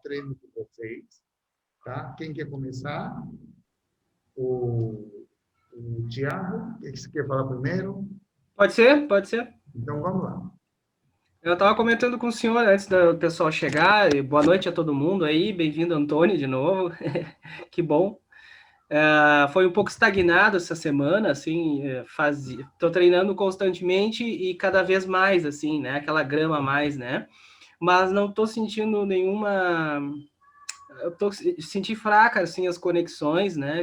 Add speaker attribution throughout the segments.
Speaker 1: treino de vocês, tá? Quem quer começar? O Tiago, que você quer falar primeiro?
Speaker 2: Pode ser, pode ser.
Speaker 1: Então, vamos lá.
Speaker 2: Eu estava comentando com o senhor antes do pessoal chegar, e boa noite a todo mundo aí, bem-vindo, Antônio, de novo, que bom. Foi um pouco estagnado essa semana, assim, tô treinando constantemente e cada vez mais, assim, né, aquela grama a mais, né, mas não tô sentindo senti fraca, assim, as conexões, né,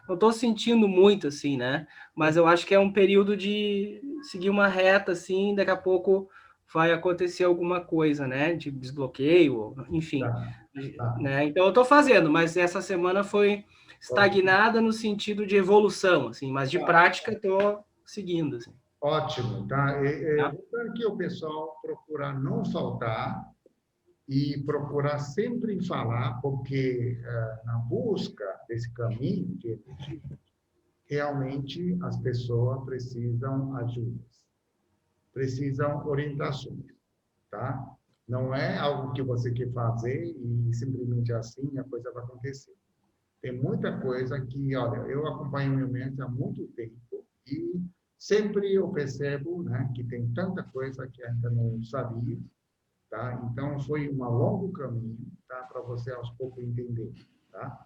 Speaker 2: não tô sentindo muito, assim, né, mas eu acho que é um período de seguir uma reta, assim, daqui a pouco vai acontecer alguma coisa, né, de desbloqueio, enfim,
Speaker 1: Tá.
Speaker 2: né, então eu tô fazendo, mas essa semana foi estagnada no sentido de evolução, assim, mas de prática tô seguindo, assim.
Speaker 1: Ótimo, tá? Lembrando que o pessoal procurar não faltar e procurar sempre falar, porque na busca desse caminho de energia, realmente as pessoas precisam ajuda, precisam orientações, tá? Não é algo que você quer fazer e simplesmente assim a coisa vai acontecer. Tem muita coisa que, olha, eu acompanho o meu mente há muito tempo e sempre eu percebo, né, que tem tanta coisa que ainda não sabia, tá? Então foi um longo caminho, tá, para você aos poucos entender, tá?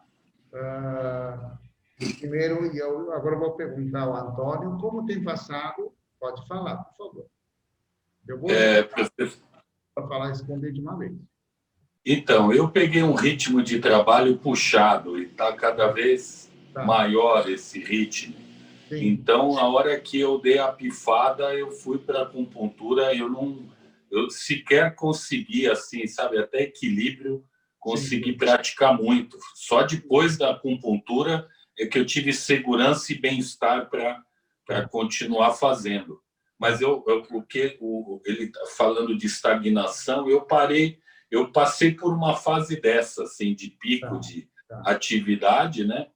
Speaker 1: Primeiro, eu agora vou perguntar ao Antônio como tem passado. Pode falar, por favor. Eu vou para falar e responder de uma vez.
Speaker 3: Então, eu peguei um ritmo de trabalho puxado e está cada vez maior esse ritmo. Sim. Então, a hora que eu dei a pifada, eu fui para a acupuntura, eu sequer consegui, assim, sabe, até equilíbrio, consegui praticar muito. Só depois da acupuntura é que eu tive segurança e bem-estar para continuar fazendo. Mas ele tá falando de estagnação, eu passei por uma fase dessa, assim, de pico de atividade, né?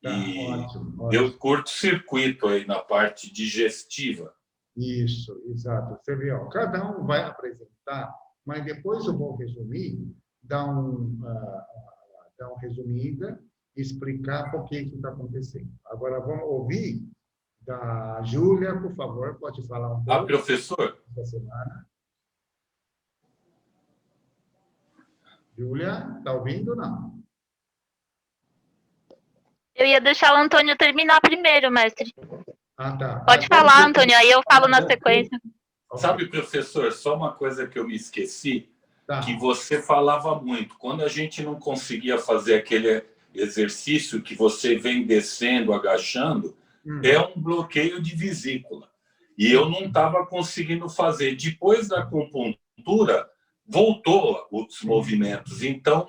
Speaker 3: E
Speaker 1: ótimo.
Speaker 3: deu curto-circuito aí na parte digestiva.
Speaker 1: Isso, exato. Você vê, ó, cada um vai apresentar, mas depois eu vou resumir, dar uma resumida, explicar por que isso está acontecendo. Agora vamos ouvir da Júlia, por favor, pode falar um pouco.
Speaker 3: Professor?
Speaker 1: Essa semana. Júlia, está ouvindo ou não?
Speaker 4: Eu ia deixar o Antônio terminar primeiro, mestre.
Speaker 1: Tá.
Speaker 4: Pode falar, Antônio, aí eu falo na sequência.
Speaker 3: Sabe, professor, só uma coisa que eu me esqueci, que você falava muito. Quando a gente não conseguia fazer aquele exercício que você vem descendo, agachando, é um bloqueio de vesícula. E eu não estava conseguindo fazer. Depois da acupuntura, voltou os movimentos. Então,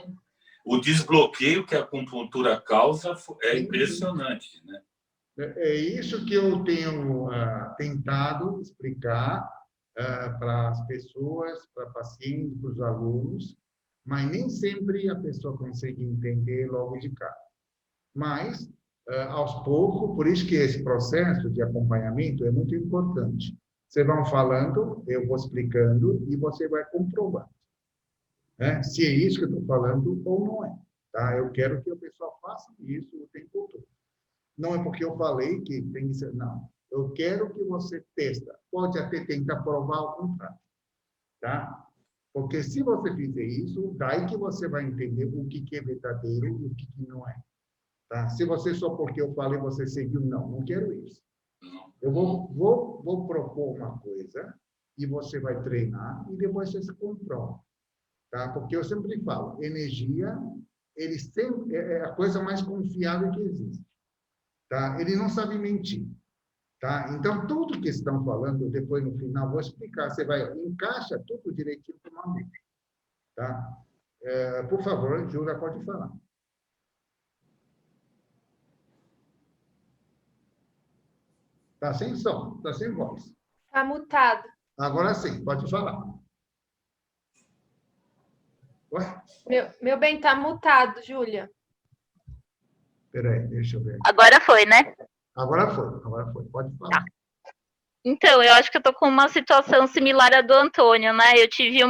Speaker 3: o desbloqueio que a acupuntura causa é impressionante, né?
Speaker 1: É isso que eu tenho tentado explicar para as pessoas, para pacientes, para os alunos, mas nem sempre a pessoa consegue entender logo de cara. Mas, aos poucos, por isso que esse processo de acompanhamento é muito importante. Vocês vão falando, eu vou explicando e você vai comprovando, né? Se é isso que eu estou falando ou não é. Tá? Eu quero que a pessoa faça isso o tempo todo. Não é porque eu falei que tem que ser, não. Eu quero que você testa. Pode até tentar provar o contrário, tá? Porque se você fizer isso, daí que você vai entender o que é verdadeiro e o que não é. Tá? Se você só porque eu falei, você seguiu, não quero isso. Eu vou propor uma coisa e você vai treinar e depois você se comprova. Tá? Porque eu sempre falo, energia, ele sempre é a coisa mais confiável que existe. Tá? Ele não sabe mentir. Tá? Então, tudo que estão falando, depois no final, vou explicar. Você vai, encaixa tudo direitinho para uma mente. Tá? Por favor, Júlia, pode falar. Está sem som, está sem voz.
Speaker 5: Está mutado.
Speaker 1: Agora sim, pode falar. Ué?
Speaker 5: Meu bem, está mutado, Júlia.
Speaker 1: Espera aí, deixa eu ver.
Speaker 4: Agora foi, né?
Speaker 1: Agora foi. Pode falar.
Speaker 4: Tá. Então, eu acho que eu tô com uma situação similar à do Antônio, né? Eu tive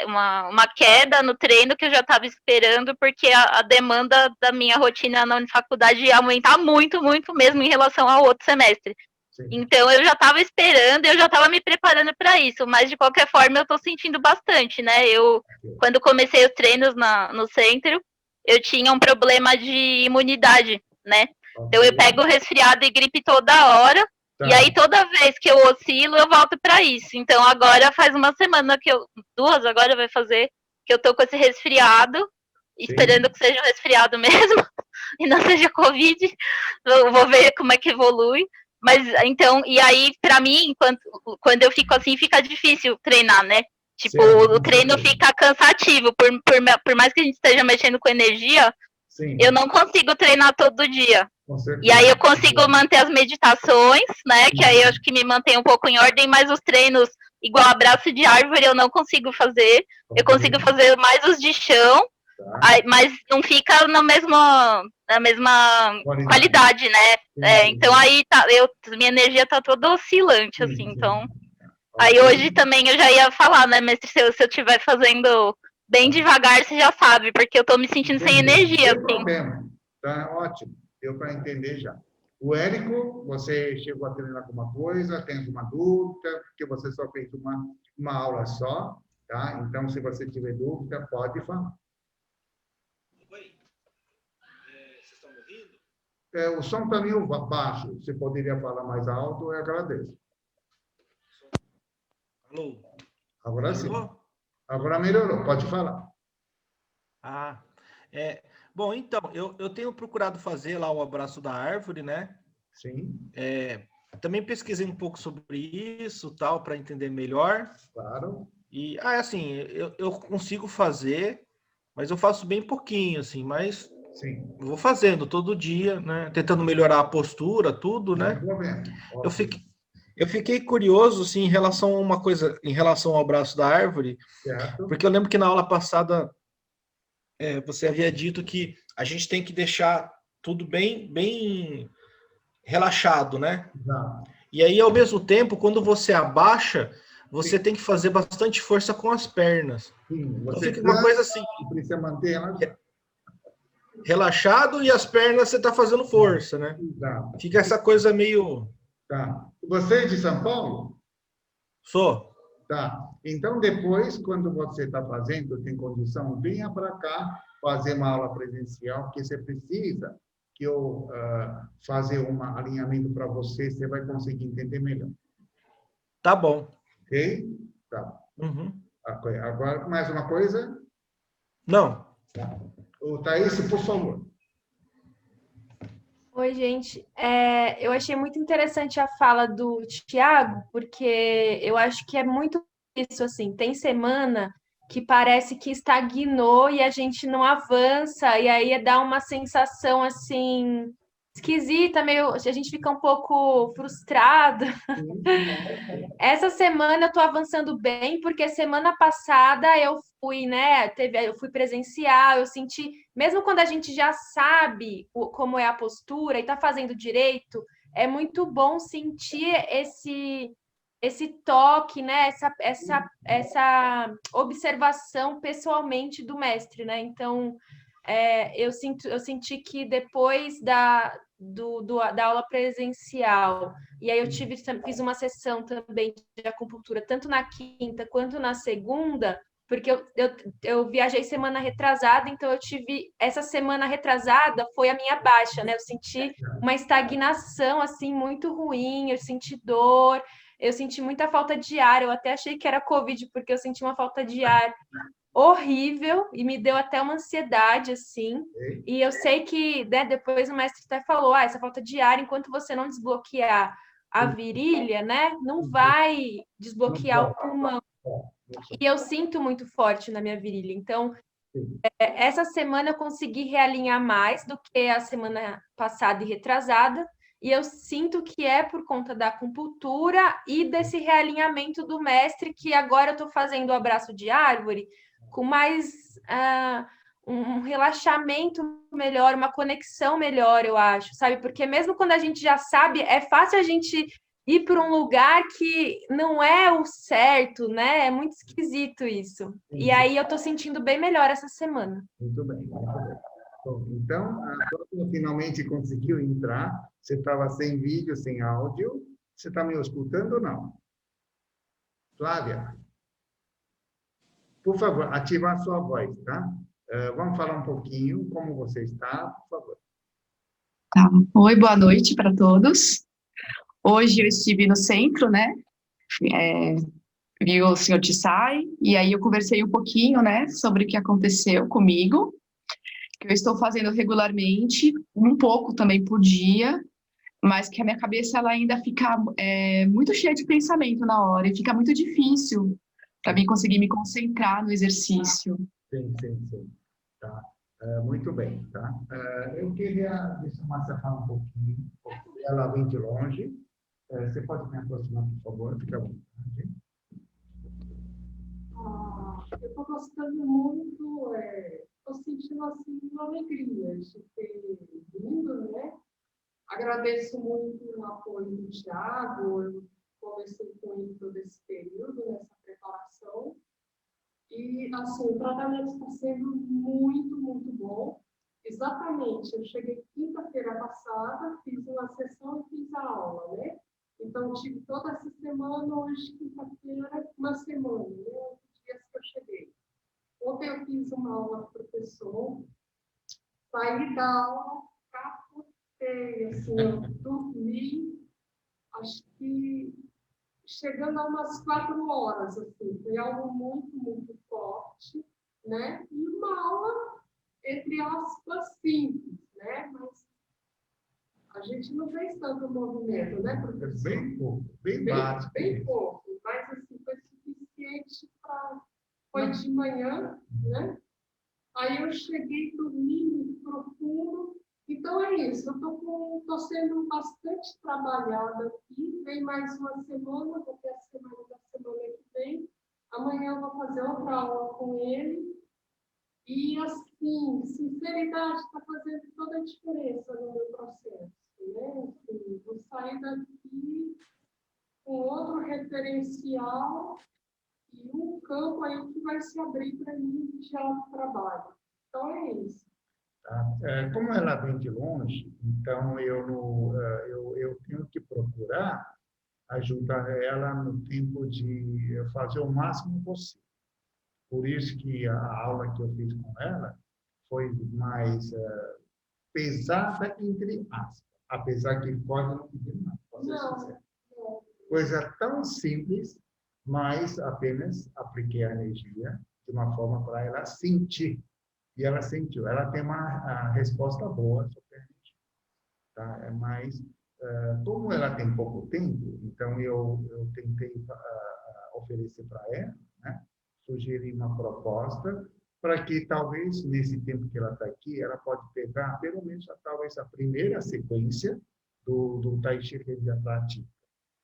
Speaker 4: uma queda no treino que eu já estava esperando, porque a demanda da minha rotina na faculdade ia aumentar muito, muito mesmo em relação ao outro semestre. Sim. Então, eu já estava esperando, eu já estava me preparando para isso, mas de qualquer forma eu estou sentindo bastante, né? Quando comecei os treinos no centro, eu tinha um problema de imunidade, né? Então, eu pego resfriado e gripe toda hora, e aí toda vez que eu oscilo, eu volto para isso. Então, agora faz uma semana duas agora vai fazer, que eu tô com esse resfriado, esperando que seja um resfriado mesmo, e não seja Covid. Eu vou ver como é que evolui. Mas, então, e aí, para mim, quando eu fico assim, fica difícil treinar, né? Tipo, o treino fica cansativo, por mais que a gente esteja mexendo com energia, eu não consigo treinar todo dia. E aí eu consigo manter as meditações, né? Que aí eu acho que me mantém um pouco em ordem, mas os treinos igual abraço de árvore eu não consigo fazer. Eu consigo fazer mais os de chão, mas não fica na mesma qualidade, né? Então aí minha energia tá toda oscilante, assim, então. Aí hoje também eu já ia falar, né, mestre, se eu estiver fazendo bem devagar, você já sabe, porque eu tô me sentindo sem energia,
Speaker 1: assim. Problema. Tá ótimo. Deu para entender já. O Érico, você chegou a treinar alguma coisa, tem alguma dúvida, porque você só fez uma aula só, tá? Então, se você tiver dúvida, pode falar.
Speaker 6: Oi. Vocês estão me ouvindo?
Speaker 1: O som está meio baixo. Você poderia falar mais alto, eu agradeço.
Speaker 6: Alô?
Speaker 1: Agora sim. Agora melhorou, pode falar.
Speaker 6: Bom, então, eu tenho procurado fazer lá o abraço da árvore, né?
Speaker 1: Sim.
Speaker 6: Também pesquisei um pouco sobre isso, tal, para entender melhor.
Speaker 1: Claro.
Speaker 6: E, assim, eu consigo fazer, mas eu faço bem pouquinho, assim, mas
Speaker 1: sim,
Speaker 6: vou fazendo todo dia, né? Tentando melhorar a postura, tudo, né? Eu fiquei curioso, assim, em relação a uma coisa, em relação ao abraço da árvore, certo. Porque eu lembro que na aula passada você havia dito que a gente tem que deixar tudo bem relaxado, né?
Speaker 1: Exato.
Speaker 6: E aí, ao mesmo tempo, quando você abaixa, você tem que fazer bastante força com as pernas.
Speaker 1: Sim,
Speaker 6: então fica uma coisa assim.
Speaker 1: Precisa manter
Speaker 6: relaxado e as pernas você está fazendo força, né?
Speaker 1: Exato.
Speaker 6: Fica essa coisa meio...
Speaker 1: Tá. Você é de São Paulo?
Speaker 6: Sou.
Speaker 1: Tá. Então, depois, quando você está fazendo, tem condição, venha para cá fazer uma aula presencial, porque você precisa que eu fazer um alinhamento para você, você vai conseguir entender melhor.
Speaker 6: Tá bom.
Speaker 1: Ok? Tá.
Speaker 6: Uhum.
Speaker 1: Agora, mais uma coisa?
Speaker 6: Não.
Speaker 1: Tá. O Thaís, por favor.
Speaker 5: Oi, gente. Eu achei muito interessante a fala do Thiago, porque eu acho que é muito isso, assim, tem semana que parece que estagnou e a gente não avança, e aí dá uma sensação, assim, esquisita, meio, a gente fica um pouco frustrado. Essa semana eu tô avançando bem, porque semana passada eu fui, né, eu fui presencial, eu senti, mesmo quando a gente já sabe como é a postura e tá fazendo direito, é muito bom sentir esse toque, né, essa observação pessoalmente do mestre, né? Então, eu senti que depois da aula presencial, e aí eu fiz uma sessão também de acupuntura, tanto na quinta quanto na segunda, porque eu viajei semana retrasada, então eu tive... Essa semana retrasada foi a minha baixa, né? Eu senti uma estagnação, assim, muito ruim, eu senti dor, eu senti muita falta de ar, eu até achei que era Covid, porque eu senti uma falta de ar horrível e me deu até uma ansiedade, assim. E eu sei que, né, depois o mestre até falou, essa falta de ar, enquanto você não desbloquear a virilha, né, não vai desbloquear o pulmão. E eu sinto muito forte na minha virilha. Então, essa semana eu consegui realinhar mais do que a semana passada e retrasada. E eu sinto que é por conta da acupuntura e desse realinhamento do mestre, que agora eu estou fazendo o abraço de árvore com mais um relaxamento melhor, uma conexão melhor, eu acho, sabe? Porque mesmo quando a gente já sabe, é fácil a gente ir para um lugar que não é o certo, né? É muito esquisito isso. E aí eu estou sentindo bem melhor essa semana.
Speaker 1: Muito bem, muito bem. Bom, então, a Antônia finalmente conseguiu entrar. Você estava sem vídeo, sem áudio. Você está me escutando ou não? Flávia, por favor, ativar a sua voz, tá? Vamos falar um pouquinho como você está, por favor.
Speaker 7: Tá. Oi, boa noite para todos. Hoje eu estive no centro, né? Vi o senhor Tsai, e aí eu conversei um pouquinho, né, sobre o que aconteceu comigo, que eu estou fazendo regularmente, um pouco também por dia, mas que a minha cabeça ela ainda fica muito cheia de pensamento na hora, e fica muito difícil para mim conseguir me concentrar no exercício.
Speaker 1: Sim. Tá. Muito bem, tá? Eu queria, deixa a Márcia falar um pouquinho, porque ela vem de longe. Você pode me aproximar, por favor? Fica à vontade.
Speaker 8: Eu estou gostando muito, estou sentindo assim uma alegria de ter vindo, né? Agradeço muito o apoio do Thiago, eu comecei com ele todo esse período, nessa preparação. E, assim, o tratamento está sendo muito, muito bom. Exatamente, eu cheguei quinta-feira passada, fiz uma sessão e fiz a aula, né? Então, tive toda essa semana, hoje, quinta-feira, uma semana, né? 8 dias que eu cheguei. Ontem eu fiz uma aula com o professor, saí da aula, capotei, assim, eu dormi, acho que chegando a umas 4 horas, assim, foi algo muito, muito forte, né? E uma aula, entre aspas, simples, né? Mas a gente não fez tanto movimento, né, professor?
Speaker 1: Bem pouco, bem básico.
Speaker 8: Bem pouco, mas assim, foi suficiente para... Foi de manhã, né? Aí eu cheguei dormindo profundo. Então é isso, eu estou sendo bastante trabalhada aqui. Vem mais uma semana, vou ter a semana da semana que vem. Amanhã eu vou fazer outra aula com ele. E, assim, sinceridade está fazendo toda a diferença no meu processo, né? Assim, vou sair daqui com outro referencial e um campo aí que vai se abrir para mim de trabalho. Então, é isso.
Speaker 1: Como ela vem de longe, então eu tenho que procurar ajudar ela no tempo de fazer o máximo possível. Por isso que a aula que eu fiz com ela foi mais pesada, entre aspas, apesar que pode não pedir nada, pode ser sincero. Coisa tão simples, mas apenas apliquei a energia de uma forma para ela sentir. E ela sentiu. Ela tem uma resposta boa sobre a energia. Tá? Mas, como ela tem pouco tempo, então eu tentei oferecer para ela, né? Sugerir uma proposta para que talvez, nesse tempo que ela está aqui, ela pode pegar, pelo menos, talvez a primeira sequência do Tai Chi que ele já pratica.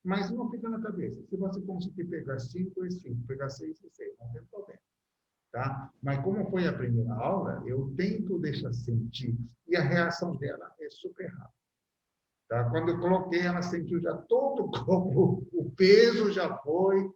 Speaker 1: Mas não fica na cabeça. Se você conseguir pegar 5, é 5. Pegar 6, é 6. Não tem problema. Tá? Mas como foi a primeira aula, eu tento deixar sentir. E a reação dela é super rápida. Tá? Quando eu coloquei, ela sentiu já todo o corpo. O peso já foi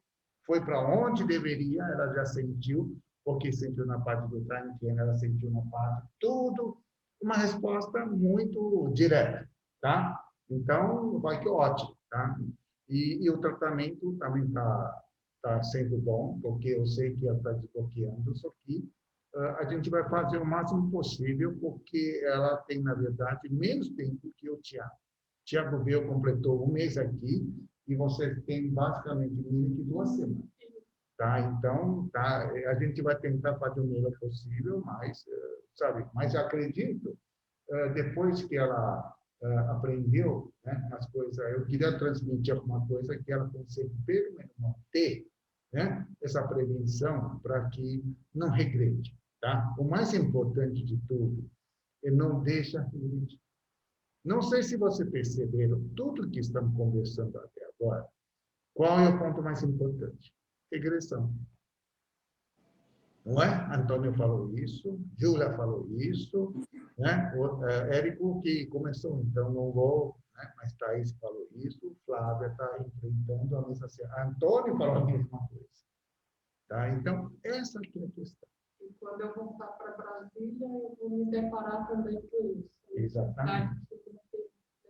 Speaker 1: para onde deveria, ela já sentiu, porque sentiu na parte do Taichi, ela sentiu na parte, tudo, uma resposta muito direta, tá? Então, vai que ótimo, tá? E o tratamento também está sendo bom, porque eu sei que ela está desbloqueando, só que a gente vai fazer o máximo possível, porque ela tem, na verdade, menos tempo que o Thiago. Thiago veio, completou 1 mês aqui, e você tem basicamente menos que 2 semanas. Tá? Então, tá, a gente vai tentar fazer o melhor possível, mas, sabe, mas acredito, depois que ela aprendeu, né, as coisas, eu queria transmitir alguma coisa que ela consegue pelo menos manter, né, essa prevenção para que não regride. Tá? O mais importante de tudo é não deixar regredir. Não sei se você perceberam tudo que estamos conversando até agora. Qual é o ponto mais importante? Regressão. Não é? Antônio falou isso, Júlia falou isso, né? O Érico que começou, então não vou né? Mas Thaís falou isso, Flávia está enfrentando a mesma coisa. Antônio falou a mesma coisa. Tá? Então, essa aqui é a questão.
Speaker 8: E quando eu voltar para Brasília, eu vou me deparar também com isso.
Speaker 1: Exatamente.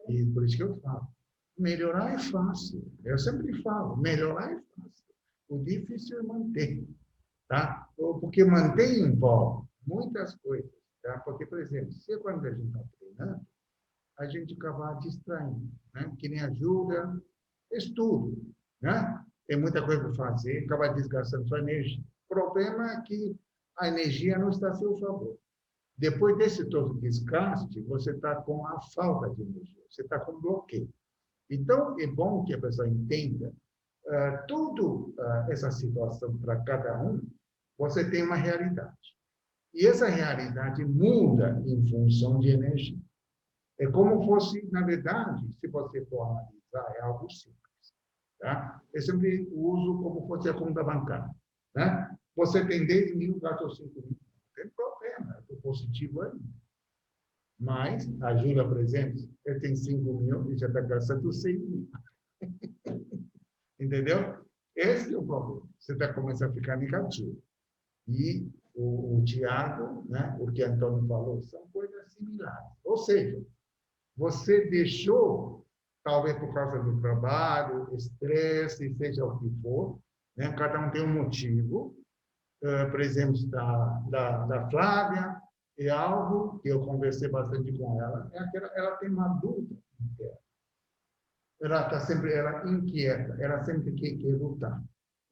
Speaker 1: E por isso que eu falo, melhorar é fácil. Eu sempre falo, melhorar é fácil. O difícil é manter. Tá? Porque manter envolve muitas coisas. Tá? Porque, por exemplo, se quando a gente está treinando, a gente acaba distraindo. Né? Que nem ajuda, estudo. Né? Tem muita coisa para fazer, acaba desgastando sua energia. O problema é que a energia não está a seu favor. Depois desse todo desgaste, você está com a falta de energia, você está com bloqueio. Então, é bom que a pessoa entenda toda essa situação para cada um, você tem uma realidade. E essa realidade muda em função de energia. É como fosse, na verdade, se você for analisar, é algo simples. Tá? Eu sempre uso como fosse a conta bancária. Né? Você tem 10 mil, gastou 5 mil. Não tem problema, é positivo ainda. Mas, a Júlia, por exemplo, ele tem 5 mil e já está gastando 100 mil. Entendeu? Esse é o problema. Você está começando a ficar negativo. E o Tiago, né, o que Antônio falou, são coisas similares. Ou seja, você deixou, talvez por causa do trabalho, estresse, seja o que for, né, cada um tem um motivo. Por exemplo, da Flávia, é algo que eu conversei bastante com ela, ela tem uma dúvida interna. Ela está sempre inquieta, ela sempre quer lutar.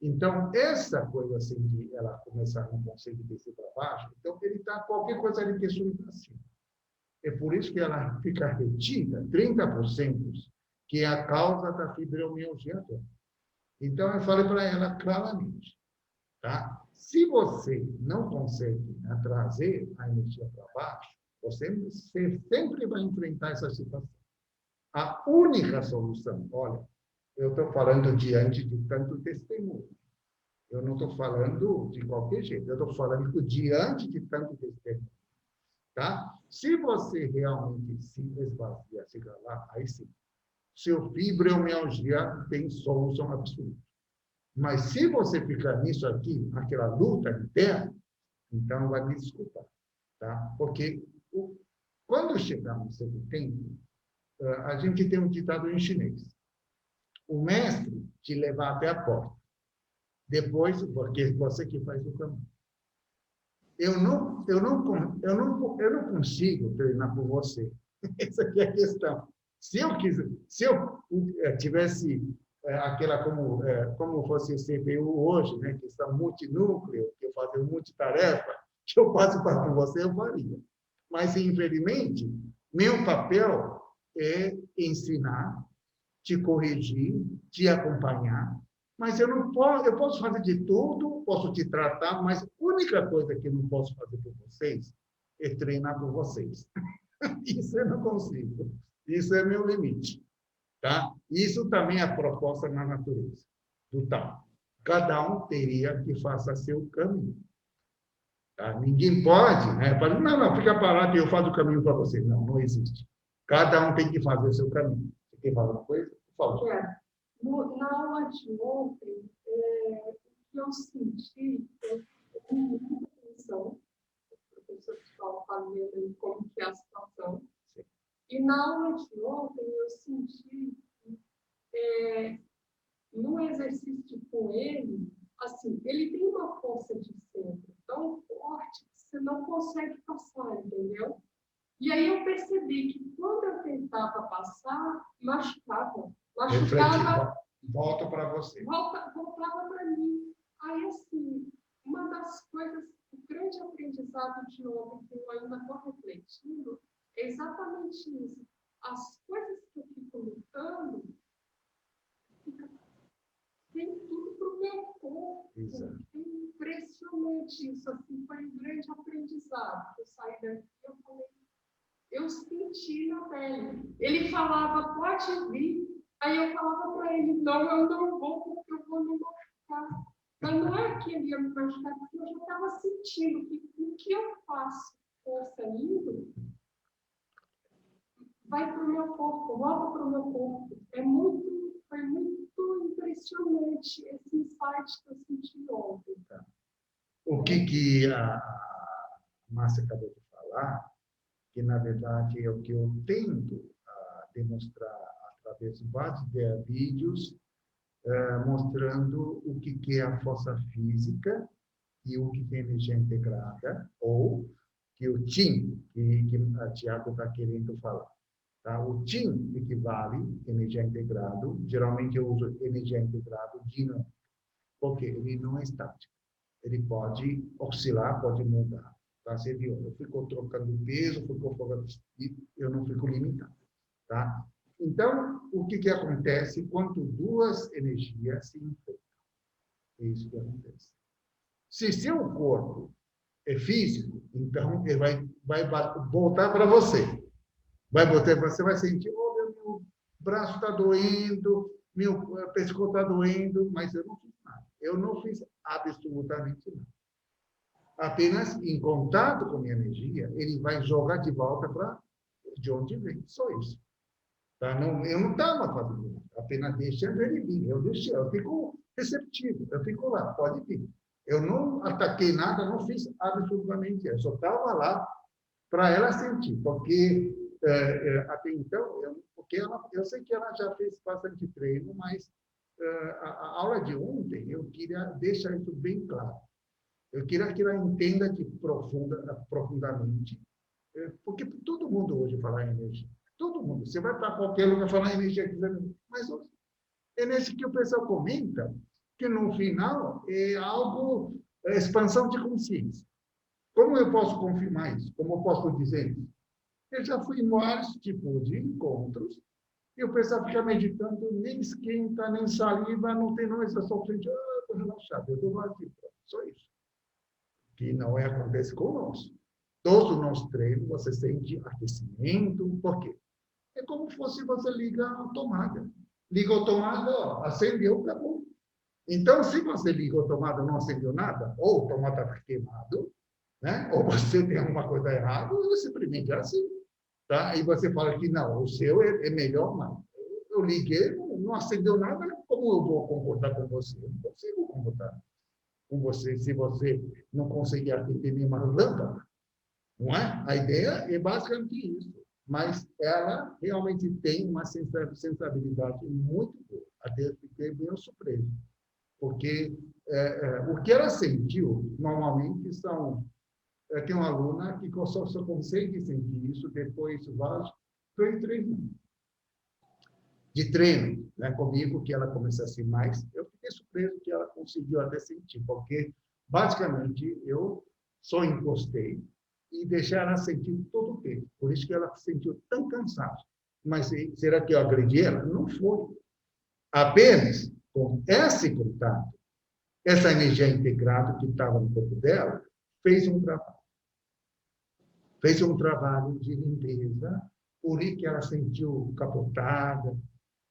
Speaker 1: Então, essa coisa assim, de ela começar a não conseguir descer para baixo, então ele está qualquer coisa ele quer subir para cima. É por isso que ela fica retida, 30%, que é a causa da fibromialgia. Então, eu falei para ela claramente, tá? Se você não consegue, né, trazer a energia para baixo, você sempre vai enfrentar essa situação. A única solução, olha, eu estou falando diante de tanto testemunho. Eu não estou falando de qualquer jeito, eu estou falando diante de tanto testemunho. Tá? Se você realmente se esvazia, chega lá, aí sim. Seu fibromialgia tem solução absoluta. Mas se você ficar nisso aqui, aquela luta interna, então vai me desculpar. Tá? Porque quando chegamos nesse tempo, a gente tem um ditado em chinês. O mestre te leva até a porta. Depois, porque você que faz o caminho. Eu não consigo treinar por você. Essa aqui é a questão. Se eu tivesse aquela como fosse o CPU hoje, né, que está multinúcleo, que eu faço multitarefa, que eu passo para você, eu faria. Mas, infelizmente, meu papel é ensinar, te corrigir, te acompanhar, mas eu posso fazer de tudo, posso te tratar, mas a única coisa que eu não posso fazer por vocês é treinar por vocês. Isso eu não consigo. Isso é meu limite. Tá? Isso também é a proposta na natureza do tal. Cada um teria que faça seu caminho. Tá? Ninguém pode, né? Falar, não, fica parado e eu faço o caminho para você. Não, não existe. Cada um tem que fazer o seu caminho. Você quer falar uma coisa? Por favor.
Speaker 8: Na aula de ontem, o que eu senti foi muita atenção. O professor estava falando como que é a situação. Sim. E na aula de ontem, eu senti no exercício com ele, assim, ele tem uma força de centro tão forte que você não consegue passar, entendeu? E aí eu percebi que quando eu tentava passar, machucava.
Speaker 1: Volta para você.
Speaker 8: Voltava para mim. Aí, assim, uma das coisas, o grande aprendizado de ontem, que eu ainda estou refletindo, é exatamente isso. As coisas que eu fico lutando, tem tudo para o meu corpo.
Speaker 1: Exato.
Speaker 8: É impressionante isso. Assim, foi um grande aprendizado. Eu saí daqui e eu falei, eu senti na pele. Ele falava, pode vir. Aí eu falava para ele, não, eu não vou, porque eu vou me machucar. Mas não é que ele ia me machucar, porque eu já estava sentindo que o que eu faço força indo vai para o meu corpo, volta para o meu corpo. Foi muito impressionante esse insight que eu senti ontem.
Speaker 1: O que a Márcia acabou de falar, que, na verdade, é o que eu tento demonstrar através de vários vídeos, mostrando o que é a força física e o que é energia integrada, ou que o TIM, que a Tiago está querendo falar. Tá? O TIM equivale a energia integrada. Geralmente eu uso energia integrada dinâmica, porque ele não é estático. Ele pode oscilar, pode mudar. Tá? Você viu? Eu fico trocando peso, eu não fico limitado. Tá? Então, o que acontece quando duas energias se enfrentam? É isso que acontece. Se seu corpo é físico, então ele vai voltar para você. Você vai sentir, meu braço está doendo, meu pescoço está doendo, mas eu não fiz nada. Eu não fiz absolutamente nada. Apenas em contato com a minha energia, ele vai jogar de volta para de onde vem. Só isso. Tá? Eu não estava fazendo nada, apenas deixando ele vir. Eu fico receptivo, eu fico lá, pode vir. Eu não ataquei nada, não fiz absolutamente. Eu só estava lá para ela sentir, porque até então, eu sei que ela já fez bastante treino, mas a aula de ontem eu queria deixar isso bem claro. Eu queria que ela entenda profundamente, porque todo mundo hoje fala em energia. Todo mundo. Você vai para qualquer lugar falar em energia, mas é nesse que o pessoal comenta, que no final é algo, expansão de consciência. Como eu posso confirmar isso? Como eu posso dizer isso? Eu já fui em vários tipos de encontros e o pessoal fica meditando, nem esquenta, nem saliva, não tem não, é só frente, estou relaxado, eu estou vazio, só isso. Que não acontece conosco. Todos os nossos treinos, você sente aquecimento, por quê? É como se você liga a tomada. Liga a tomada, acendeu, acabou. Então, se você liga a tomada e não acendeu nada, ou a tomada está queimado, né? Ou você tem alguma coisa errada, ou simplesmente é assim. Tá? E você fala que não, o seu é melhor, não. Eu liguei, não acendeu nada, como eu vou concordar com você? Eu não consigo concordar com você se você não conseguir atender nenhuma lâmpada. Não é? A ideia é basicamente isso. Mas ela realmente tem uma sensibilidade muito boa. Até fiquei bem surpreso. Porque o que ela sentiu, normalmente, tem uma aluna que só consegue sentir isso depois de 3 anos de treino, né, comigo, que ela começou a ser mais. Eu fiquei surpreso que ela conseguiu até sentir, porque, basicamente, eu só encostei e deixei ela sentir todo o tempo. Por isso que ela se sentiu tão cansada. Mas será que eu agredi ela? Não foi. Apenas com esse contato, essa energia integrada que estava no corpo dela, fez um trabalho. Fez um trabalho de limpeza, por isso que ela sentiu capotada,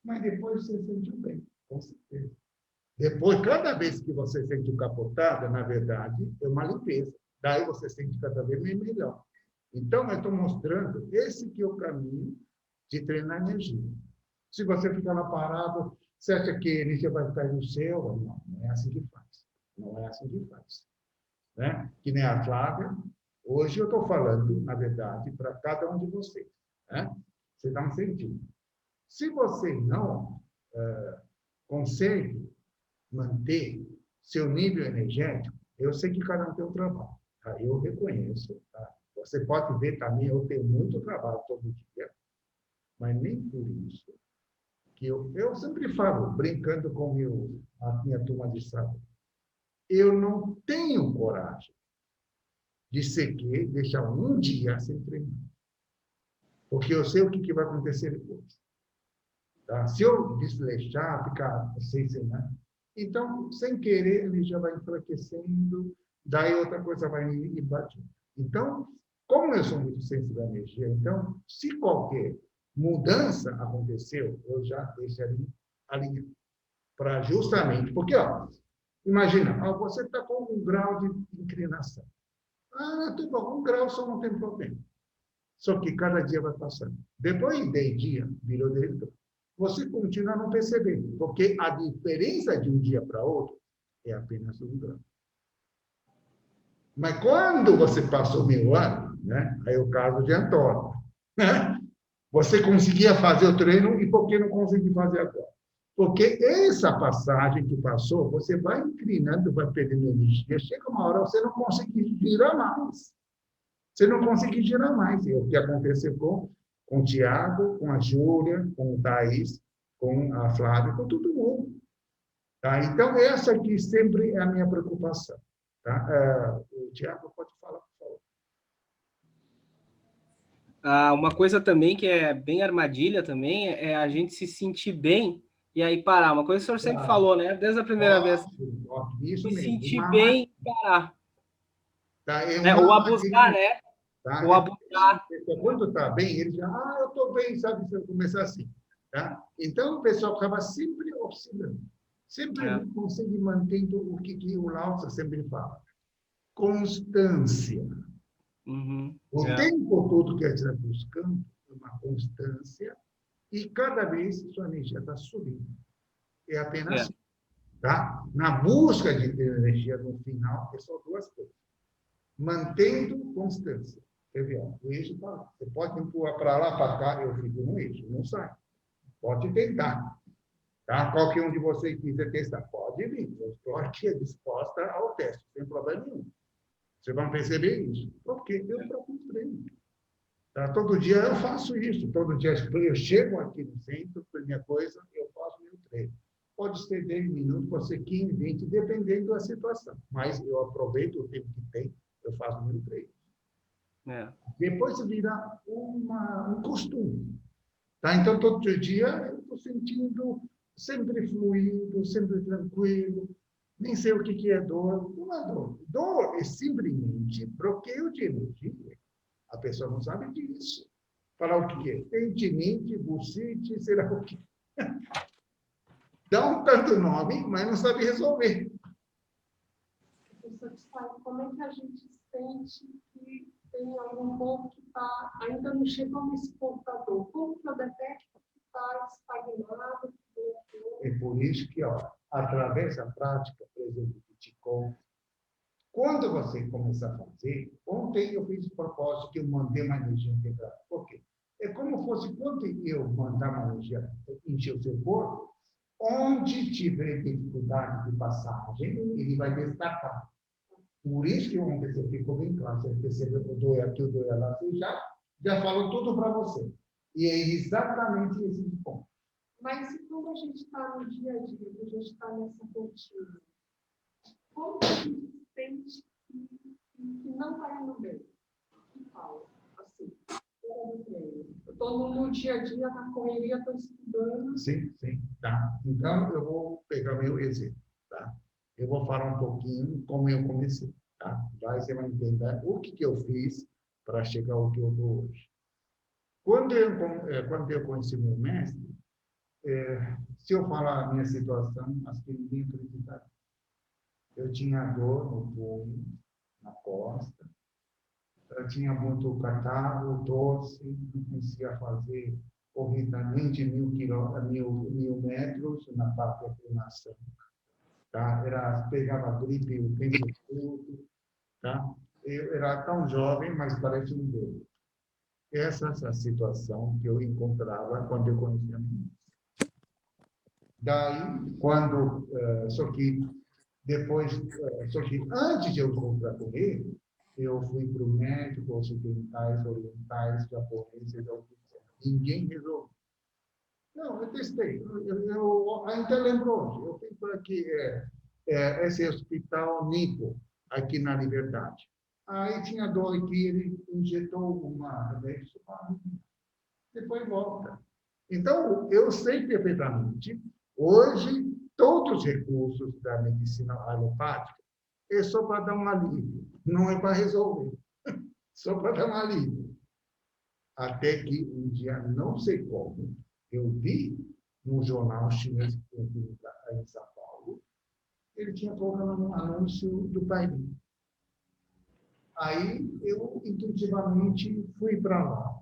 Speaker 1: mas depois você sentiu bem, com certeza. Depois, cada vez que você sente capotada, na verdade, é uma limpeza. Daí você sente cada vez melhor. Então, eu estou mostrando esse que é o caminho de treinar energia. Se você ficar lá parado, você acha que a energia vai cair no céu? Não, não é assim que faz. Não é assim que faz. Né? Que nem a Flávia. Hoje eu estou falando, na verdade, para cada um de vocês. Né? Você está me sentindo. Se você não consegue manter seu nível energético, eu sei que cada um tem um trabalho. Tá? Eu reconheço. Tá? Você pode ver também, eu tenho muito trabalho todo dia, mas nem por isso que eu sempre falo, brincando com a minha turma de sábado, eu não tenho coragem de sequer deixar um dia sem treinar. Porque eu sei o que vai acontecer depois. Tá? Se eu desleixar, ficar sem nada, então, sem querer, ele já vai enfraquecendo, daí outra coisa vai invadindo. Então, como eu sou muito sensível à energia, então, se qualquer mudança aconteceu, eu já deixaria alinhado. Para justamente, porque, imagina, você está com 1 grau de inclinação. Tudo bom, 1 grau só não tem problema. Só que cada dia vai passando. Depois de 10 dias, virou diretor. Você continua a não perceber, porque a diferença de um dia para outro é apenas 1 grau. Mas quando você passou 1000 anos, né? Aí é o caso de Antônio, né? Você conseguia fazer o treino e por que não conseguir fazer agora? Porque essa passagem que passou, você vai inclinando, vai perdendo energia, chega uma hora você não consegue girar mais. Você não consegue girar mais. É o que aconteceu com o Tiago, com a Júlia, com o Thaís, com a Flávia, com todo mundo. Tá? Então, essa aqui sempre é a minha preocupação. Tá? O Tiago pode falar, por favor.
Speaker 2: Uma coisa também que é bem armadilha também é a gente se sentir bem e aí parar. Uma coisa que o senhor sempre falou, né? Desde a primeira vez.
Speaker 1: Isso
Speaker 2: se
Speaker 1: mesmo.
Speaker 2: sentir bem e parar.
Speaker 1: Tá?
Speaker 2: Ou abusar, né?
Speaker 1: Tá?
Speaker 2: Ou abusar.
Speaker 1: Quando está bem, ele diz, eu estou bem, sabe? Se eu começar assim. Tá? Então, o pessoal acaba sempre oscilando. Sempre consegue mantendo o que o Lao Tzu sempre fala. Constância. O tempo todo que a gente está buscando uma constância e cada vez sua energia está subindo. É apenas tá? Na busca de ter energia no final, é só 2 coisas. Mantendo constância. O eixo está lá. Você pode empurrar para lá, para cá, eu fico no eixo, não sai. Pode tentar. Tá? Qualquer um de vocês quiser testar, pode vir. Eu estou aqui disposta ao teste, sem problema nenhum. Vocês vão perceber isso. Porque eu próprio treino. Tá? Todo dia eu faço isso. Todo dia eu chego aqui no centro, primeira coisa, eu faço meu treino. Pode ser 10 minutos, pode ser 15, 20, dependendo da situação. Mas eu aproveito o tempo que tem, eu faço meu treino. Depois vira um costume. Tá? Então, todo dia eu estou sentindo sempre fluido, sempre tranquilo. Nem sei o que é dor. Não é dor. Dor é simplesmente bloqueio de energia. A pessoa não sabe disso. Falar o que é? Tendinite, bursite, sei lá o que. Dá um tanto nome, mas não sabe resolver.
Speaker 8: Professor, como é que a gente sente que tem algum ponto que ainda não chegou nesse computador? Como que eu detecto que está estagnado?
Speaker 1: É por isso que, através da prática, por exemplo, do Qigong, quando você começar a fazer, ontem eu fiz o propósito que eu mandei uma energia integral. Por quê? É como fosse quando eu mandar uma energia encher o seu corpo, onde tiver dificuldade de passagem, ele vai destacar. Por isso que ontem você ficou bem claro, você percebeu que o dói aqui, o dói lá, você já falou tudo para você. E é exatamente esse ponto.
Speaker 8: Mas e quando a gente está no dia a dia, quando a gente está nessa rotina, como a gente sente que não está indo bem? Que tal? Assim, eu estou no dia a dia, na correria, estou estudando.
Speaker 1: Sim, tá. Então, eu vou pegar meu exemplo, tá? Eu vou falar um pouquinho como eu comecei, tá? Daí você vai entender o que eu fiz para chegar ao que eu estou hoje. Quando eu conheci meu mestre, se eu falar a minha situação, acho que ninguém acreditaria. Eu tinha dor no punho, na costa, eu tinha muito catarro, tosse, não conseguia fazer corrida nem de 1000 metros na parte de afirmação. Tá? Pegava gripe o tempo todo. Tá? Eu era tão jovem, mas parece um bebê. Essa é a situação que eu encontrava quando eu conhecia a minha. Daí, só que antes de eu encontrar com ele, eu fui para o médico, ocidentais, orientais, japoneses, ninguém resolveu. Não, eu testei. Eu ainda lembro hoje. Eu fui para aqui, esse hospital Nipo, aqui na Liberdade. Aí tinha dor aqui, ele injetou uma remédio, depois volta. Então, eu sei perfeitamente. Hoje, todos os recursos da medicina alopática é só para dar um alívio, não é para resolver. Só para dar um alívio. Até que um dia, não sei como, eu vi no jornal chinês em São Paulo, ele tinha colocado um anúncio do Pai. Aí eu intuitivamente fui para lá.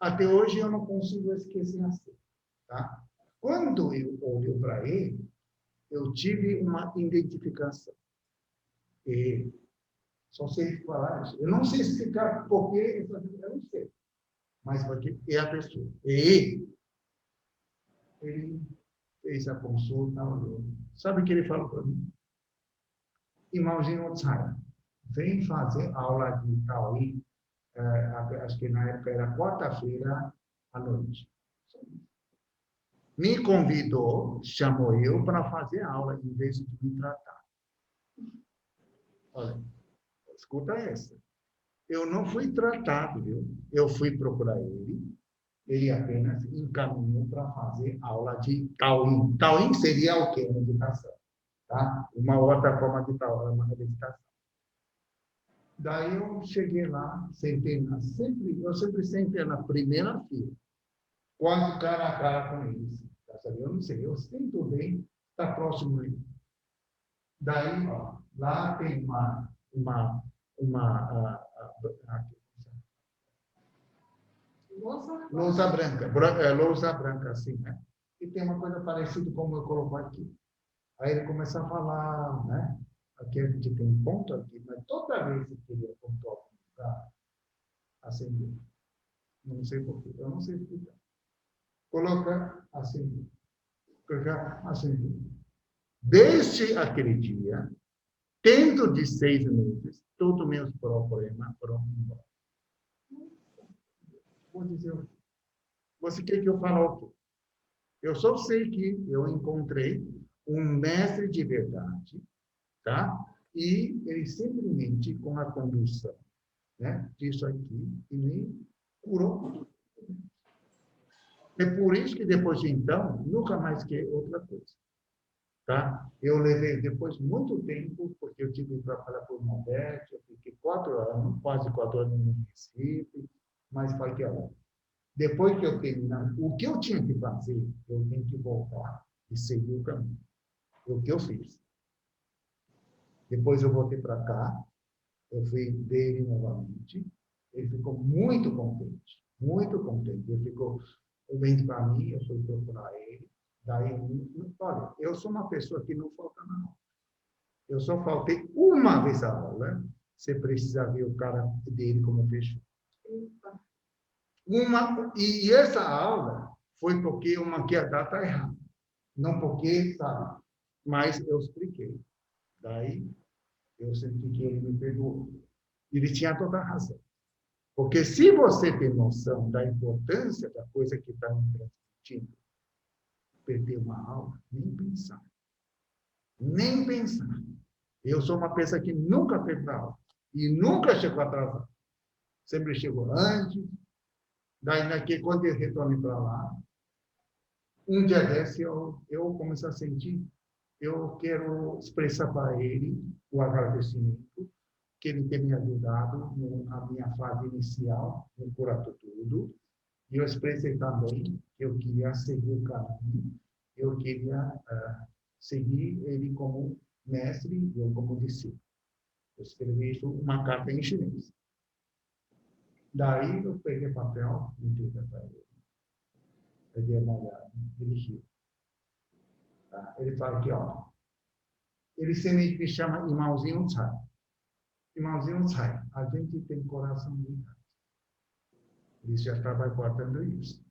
Speaker 1: Até hoje eu não consigo esquecer assim, tá? Quando eu olho para ele, eu tive uma identificação. E só sei falar isso. Eu não sei explicar por quê, eu não sei. Mas porque é a pessoa. E ele fez a consulta, olhou. Sabe o que ele falou para mim? Irmãozinho Otsai, vem fazer aula de Taoí, acho que na época era quarta-feira à noite. Me convidou, chamou eu para fazer aula, em vez de me tratar. Olha, escuta essa. Eu não fui tratado, viu? Eu fui procurar ele apenas encaminhou para fazer aula de Taoí. Taoí seria o quê? Meditação. Tá? Uma outra forma de Taoí, uma meditação. Daí eu cheguei lá, sentei eu sempre sentei na primeira fila, quase cara a cara com eles. Eu não sei, eu sinto bem, está próximo aí. Daí, ó, lá tem lousa branca, assim, né? E tem uma coisa parecida como eu coloco aqui. Aí ele começa a falar, né? Aqui a gente tem um ponto aqui, mas toda vez que ele apontou algum lugar, acendeu. Não sei porquê, eu não sei explicar. Coloca, acendeu. Coloca, acendeu. Desde aquele dia, dentro de 6 meses, todos os meus problemas foram embora. Vou dizer, você quer que eu fale o quê? Eu só sei que eu encontrei um mestre de verdade, tá? E ele simplesmente, com a condução, né, disso aqui, e me curou. É por isso que depois de então, nunca mais quer outra coisa. Tá? Eu levei depois muito tempo, porque eu tive que trabalhar por Nordeste, eu fiquei 4 anos, quase 4 anos no Recife, mas foi que era. Depois que eu terminar, o que eu tinha que fazer, eu tenho que voltar e seguir o caminho. É o que eu fiz. Depois eu voltei para cá, eu fui ver ele novamente, ele ficou muito contente, muito contente. Ele ficou bem para mim, eu fui procurar ele. Daí, olha, eu sou uma pessoa que não falta na aula. Eu só faltei uma vez a aula. Você precisa ver o cara dele como fechou. E essa aula foi porque eu marquei a data errada. Não porque, sabe? Mas eu expliquei. Daí, eu senti que ele me perdoou. Ele tinha toda a razão. Porque se você tem noção da importância da coisa que está me transmitindo, perder uma aula, nem pensar. Nem pensar. Eu sou uma pessoa que nunca perdeu aula. E nunca chegou atrasado. Sempre chegou antes. Daí, quando eu retornei para lá, um dia desse, eu comecei a sentir, eu quero expressar para ele o agradecimento que ele tem me ajudado na minha fase inicial, no Curato Tudo. E eu expressei também que eu queria seguir o caminho, eu queria seguir ele como mestre e eu como discípulo. Eu escrevi isso, uma carta em chinês. Daí eu peguei papel e entreguei para ele. Eu dei uma olhada, ele riu. Tá? Ele fala aqui, ó. Ele sempre me chama irmãozinho Tsai. Irmãozinho Tsai, a gente tem coração ligado. Ele já estava guardando isso.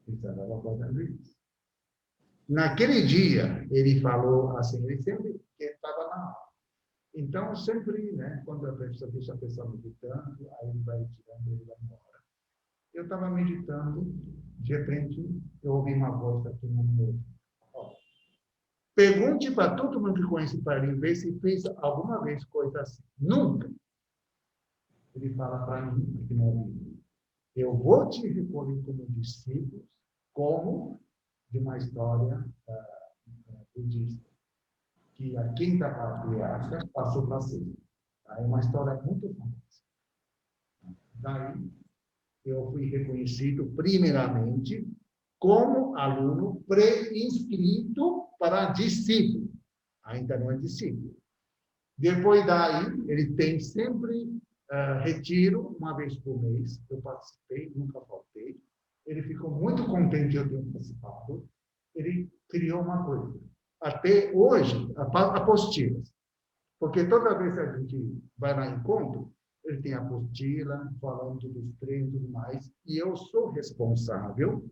Speaker 1: Ele estava guardando isso. Naquele dia, ele falou assim, ele sempre estava na aula. Então, sempre, né, quando a pessoa deixa a pessoa meditando, aí ele vai tirando, ele vai embora. Eu estava meditando, de repente, eu ouvi uma voz aqui no meu. Pergunte para todo mundo que conhece para ele, ver se fez alguma vez coisa assim. Nunca. Ele fala para mim, aqui no livro, eu vou te recolher como discípulo, como de uma história budista, que a quinta patriarca passou para si. É uma história muito famosa. Daí, eu fui reconhecido, primeiramente, como aluno pré-inscrito para discípulo. Ainda não é discípulo. Depois daí, ele tem sempre retiro, uma vez por mês. Eu participei, nunca faltei. Ele ficou muito contente de eu ter participado. Ele criou uma coisa. Até hoje, apostilas. Porque toda vez que a gente vai lá em encontro, ele tem a apostila, falando dos treinos e tudo mais. E eu sou responsável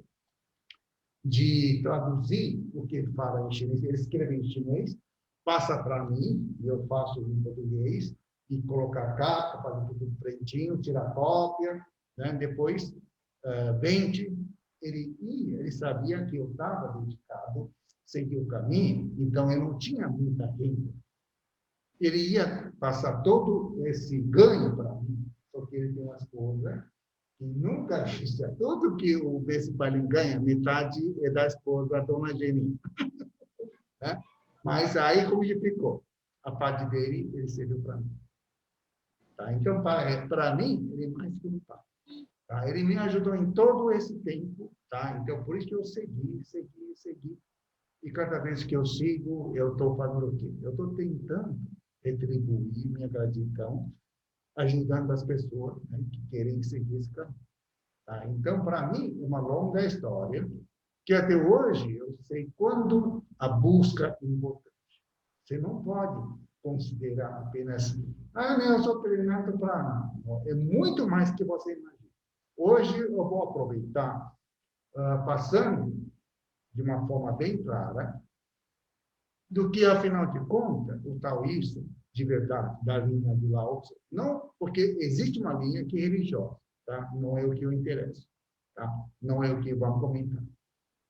Speaker 1: de traduzir o que ele fala em chinês. Ele escreve em chinês, passa para mim, e eu faço em português, e colocar a capa, fazer tudo pretinho, tirar cópia, né? Depois vende. Ele sabia que eu estava dedicado, segui o caminho, então eu não tinha muita renda. Ele ia passar todo esse ganho para mim, porque ele tem uma esposa que nunca disse, tudo que o Vespalim ganha, metade é da esposa, a dona Geni. Né? Mas aí, como ele ficou? A parte dele, ele serviu para mim. Tá? Então, para mim, ele é mais que um pai. Tá? Ele me ajudou em todo esse tempo. Tá? Então, por isso que eu segui. E cada vez que eu sigo, eu estou fazendo o quê? Eu estou tentando retribuir minha gratidão, ajudando as pessoas, né, que querem seguir esse caminho. Tá? Então, para mim, uma longa história, que até hoje eu sei quando a busca é importante. Você não pode considerar apenas, não, eu sou treinado para... É muito mais que você imagina. Hoje eu vou aproveitar, passando de uma forma bem clara, do que, afinal de contas, o taoísta, de verdade, da linha do Lao Tse, não, porque existe uma linha que é religiosa, tá? Não é o que eu interesso, tá? Não é o que vamos comentar.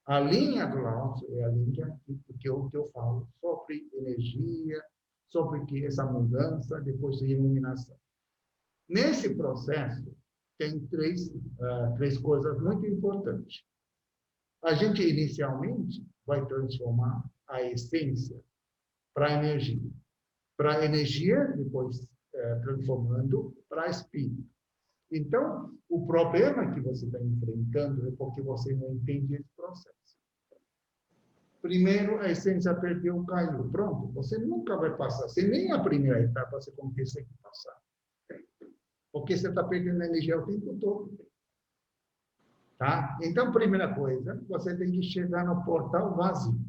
Speaker 1: A linha do Lao Tse é a linha que eu falo, sobre energia, sobre que essa mudança, depois de iluminação. Nesse processo, tem três coisas muito importantes. A gente, inicialmente, vai transformar a essência para a energia. Para a energia, depois transformando para espírito. Então, o problema que você está enfrentando é porque você não entende esse processo. Primeiro, a essência perdeu, caiu. Pronto, você nunca vai passar. Você nem a primeira etapa você consegue passar. Porque você está perdendo energia o tempo todo. Tá? Então, primeira coisa, você tem que chegar no portal vazio.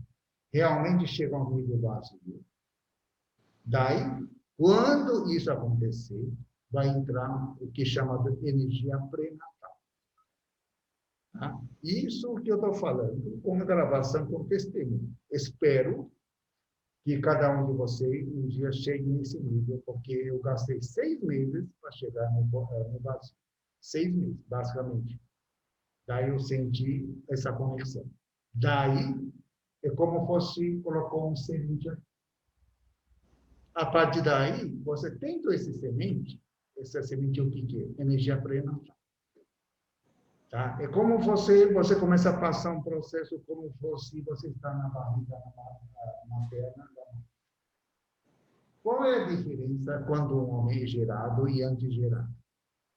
Speaker 1: Realmente chegar ao nível vazio. Daí, quando isso acontecer, vai entrar o que chama de energia pré-natal. Tá? Isso que eu estou falando, com gravação, com testemunho. Espero que cada um de vocês um dia chegue nesse nível, porque eu gastei 6 meses para chegar no vazio. 6 meses, basicamente. Daí eu senti essa conexão. Daí, é como fosse colocou um semente aqui. A partir daí, você tendo essa semente o que é? Energia pré-natal. Tá? É como você começa a passar um processo como fosse você está na barriga materna. Qual é a diferença quando um homem é gerado e antes gerado?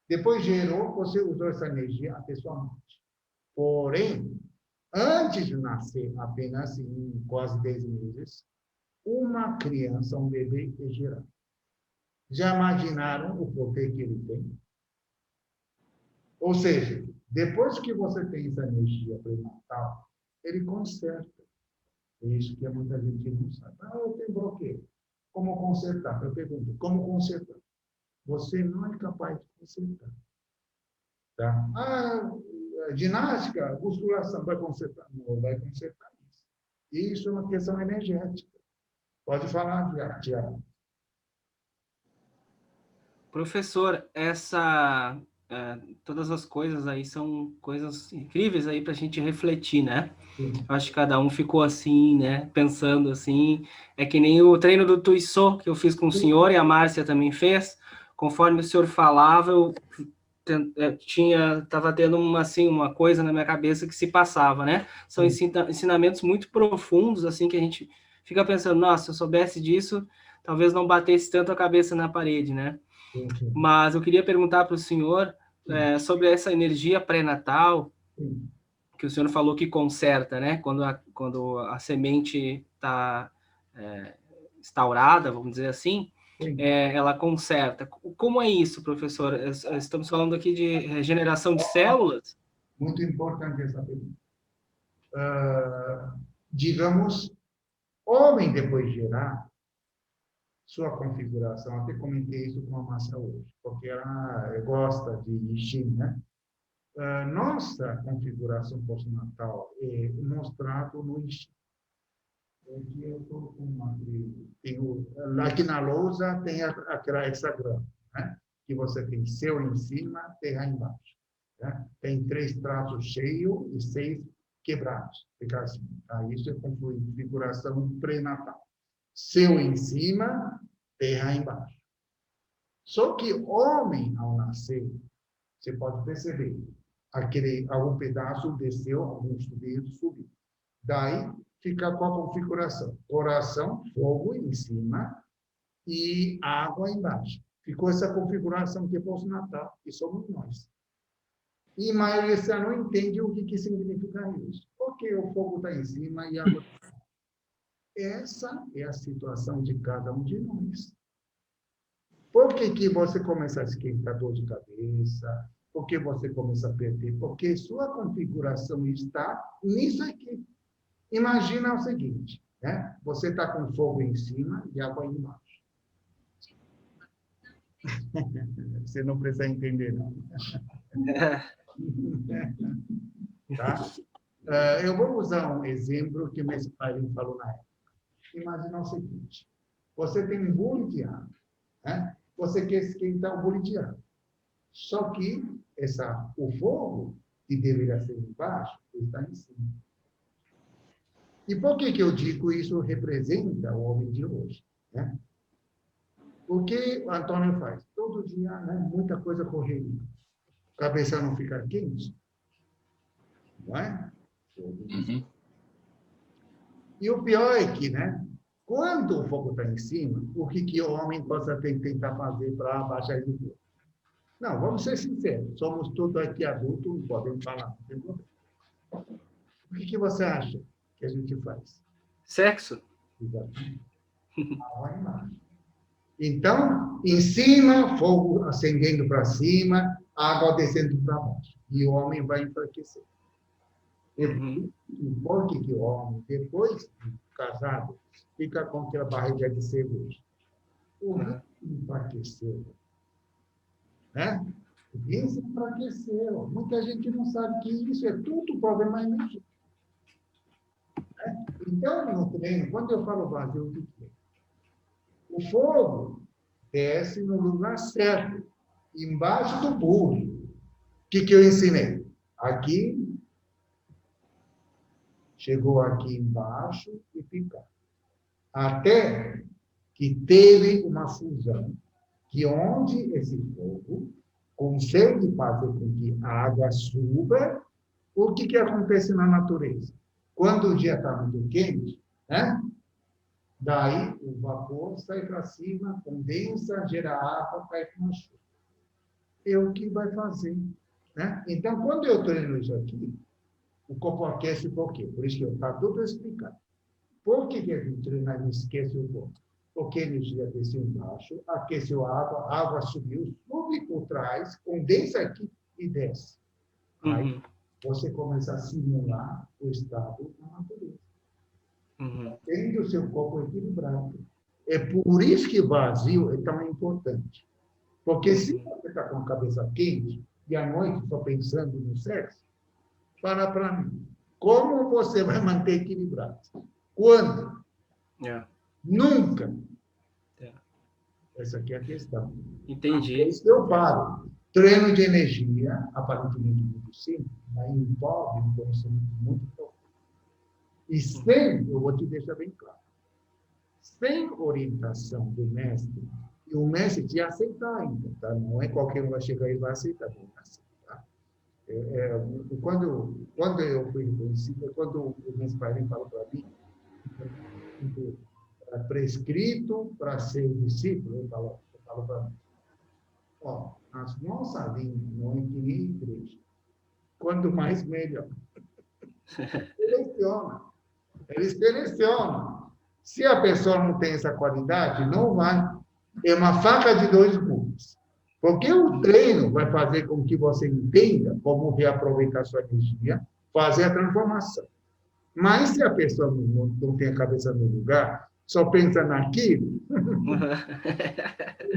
Speaker 1: Depois gerou, você usou essa energia até sua morte. Porém, antes de nascer, apenas em quase 10 meses, uma criança, um bebê é gerado. Já imaginaram o poder que ele tem? Ou seja, depois que você tem essa energia pré-natal, ele conserta. É isso que muita gente não sabe. Eu tenho bloqueio. Como consertar? Eu pergunto, como consertar? Você não é capaz de consertar. Tá? Ginástica, musculação, vai consertar? Não vai consertar isso. Isso é uma questão energética. Pode falar, Tiago.
Speaker 2: Professor, todas as coisas aí são coisas incríveis aí para a gente refletir, né? Sim. Acho que cada um ficou assim, né? Pensando assim. É que nem o treino do Tuiçô que eu fiz com o senhor e a Márcia também fez. Conforme o senhor falava, eu estava tendo uma coisa na minha cabeça que se passava, né? São ensinamentos muito profundos, assim, que a gente fica pensando, nossa, se eu soubesse disso, talvez não batesse tanto a cabeça na parede, né? Sim. Mas eu queria perguntar para o senhor sobre essa energia pré-natal, que o senhor falou que conserta, né? Quando a semente está instaurada, vamos dizer assim, ela conserta. Como é isso, professor? Estamos falando aqui de regeneração de células?
Speaker 1: Muito importante essa pergunta. Digamos, homem depois de gerar, sua configuração, até comentei isso com a Márcia hoje, porque ela gosta de Shin, né? Nossa configuração pós-natal é mostrada no Shin. Aqui eu estou com aqui na lousa tem aquela hexagrama, né? Que você tem céu em cima, terra embaixo. Né? Tem 3 traços cheios e 6 quebrados. Fica assim, tá? Isso é configuração pré-natal. Céu em cima, terra embaixo. Só que homem, ao nascer, você pode perceber, algum pedaço desceu, alguns subiu. Daí, fica com a configuração. Coração, fogo em cima e água embaixo. Ficou essa configuração que é pós-natal, que somos nós. E a maioria não entende o que significa isso. Porque o fogo está em cima e a água está embaixo. Essa é a situação de cada um de nós. Por que você começa a esquentar dor de cabeça? Por que você começa a perder? Porque sua configuração está nisso aqui. Imagina o seguinte, né? Você está com fogo em cima e água embaixo. Você não precisa entender, não. Tá? Eu vou usar um exemplo que o meu pai falou na época. Imagina o seguinte, você tem um bule de água, né? Você quer esquentar o bule de água. Só que o fogo, que deveria ser embaixo, está em cima. E por que eu digo isso representa o homem de hoje? Né? Porque o Antônio faz? Todo dia, né? Muita coisa correndo. A cabeça não fica quente. Não é?
Speaker 3: Uhum.
Speaker 1: E o pior é que, né? Quando o fogo está em cima, o que o homem possa tentar fazer para abaixar esse fogo? Não, vamos ser sinceros. Somos todos aqui adultos, não podemos falar. Não tem problema. O que você acha que a gente faz?
Speaker 2: Sexo.
Speaker 1: Exatamente. Então, em cima, fogo acendendo para cima, água descendo para baixo. E o homem vai enfraquecer.
Speaker 2: Uhum.
Speaker 1: Por que o homem, depois de casado, fica com aquela barriga de cerveja? O rim enfraqueceu. Né? O rim se enfraqueceu. Muita gente não sabe que isso é tudo problema energético. Né? Então, no treino, quando eu falo vazio, o que é? O fogo desce no lugar certo, embaixo do bule. O que eu ensinei? Aqui, chegou aqui embaixo e fica. Até que teve uma fusão, que onde esse fogo consegue fazer com que a água suba, o que acontece na natureza? Quando o dia está muito quente, né? Daí o vapor sai para cima, condensa, gera água, cai para uma chuva. É o que vai fazer. Né? Então, quando eu treino isso aqui, o corpo aquece por quê? Por isso que eu estou tudo explicado. Por que a gente treina e esquece o corpo? Porque a energia desceu embaixo, aqueceu a água subiu, sobe por trás, condensa aqui e desce. Aí você começa a simular o estado da natureza. Tendo o seu corpo equilibrado. É por isso que o vazio é tão importante. Porque se você está com a cabeça quente e à noite só pensando no sexo, fala para mim, como você vai manter equilibrado? Quando? Nunca. Essa aqui é a questão.
Speaker 2: Entendi.
Speaker 1: É isso que eu falo. Treino de energia, aparentemente muito simples, mas envolve um conhecimento muito profundo. E sem, eu vou te deixar bem claro, sem orientação do mestre, e o mestre te aceitar ainda, tá? Não é qualquer um vai chegar e vai aceitar, tá? Quando eu fui conhecido, quando o mestre pai falou para mim, prescrito para ser discípulo, ele falou para mim, as nossas linhas não é que nem igreja. Quanto mais, melhor. Eles selecionam. Se a pessoa não tem essa qualidade, não vai. É uma faca de dois gumes. Porque o treino vai fazer com que você entenda como reaproveitar sua energia, fazer a transformação. Mas se a pessoa não tem a cabeça no lugar, só pensa naquilo,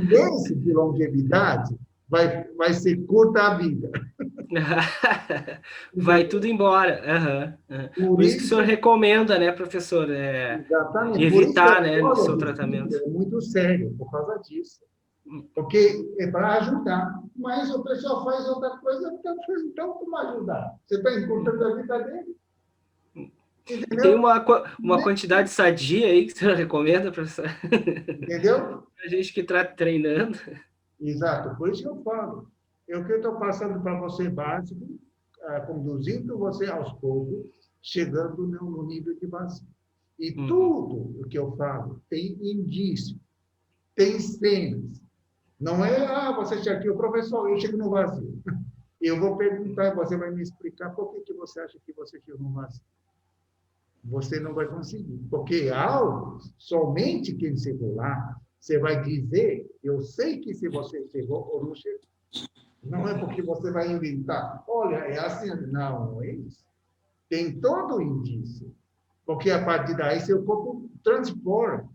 Speaker 1: esse de longevidade vai ser curta a vida.
Speaker 2: Vai tudo embora. Por isso que o senhor recomenda, né, professor? Evitar, né, no seu tratamento.
Speaker 1: É muito sério por causa disso. Porque é para ajudar. Mas o pessoal faz outra coisa, então como ajudar? Você está encurtando a vida dele. Entendeu?
Speaker 2: Tem uma quantidade sadia aí que o senhor recomenda, professor?
Speaker 1: Entendeu?
Speaker 2: A gente que está treinando.
Speaker 1: Exato, por isso que eu falo. É o que eu estou passando para você básico, conduzindo você aos poucos, chegando no nível de vazio. E tudo o que eu falo tem indício, tem cenas. Não é, você chega aqui, o professor, eu chego no vazio. Eu vou perguntar, você vai me explicar por que você acha que você chegou no vazio. Você não vai conseguir. Porque algo, somente quem chegou lá, você vai dizer, eu sei que se você chegou ou não chegou. Não é porque você vai inventar. Olha, é assim. Não é isso. Tem todo o indício. Porque a partir daí, seu corpo transforma.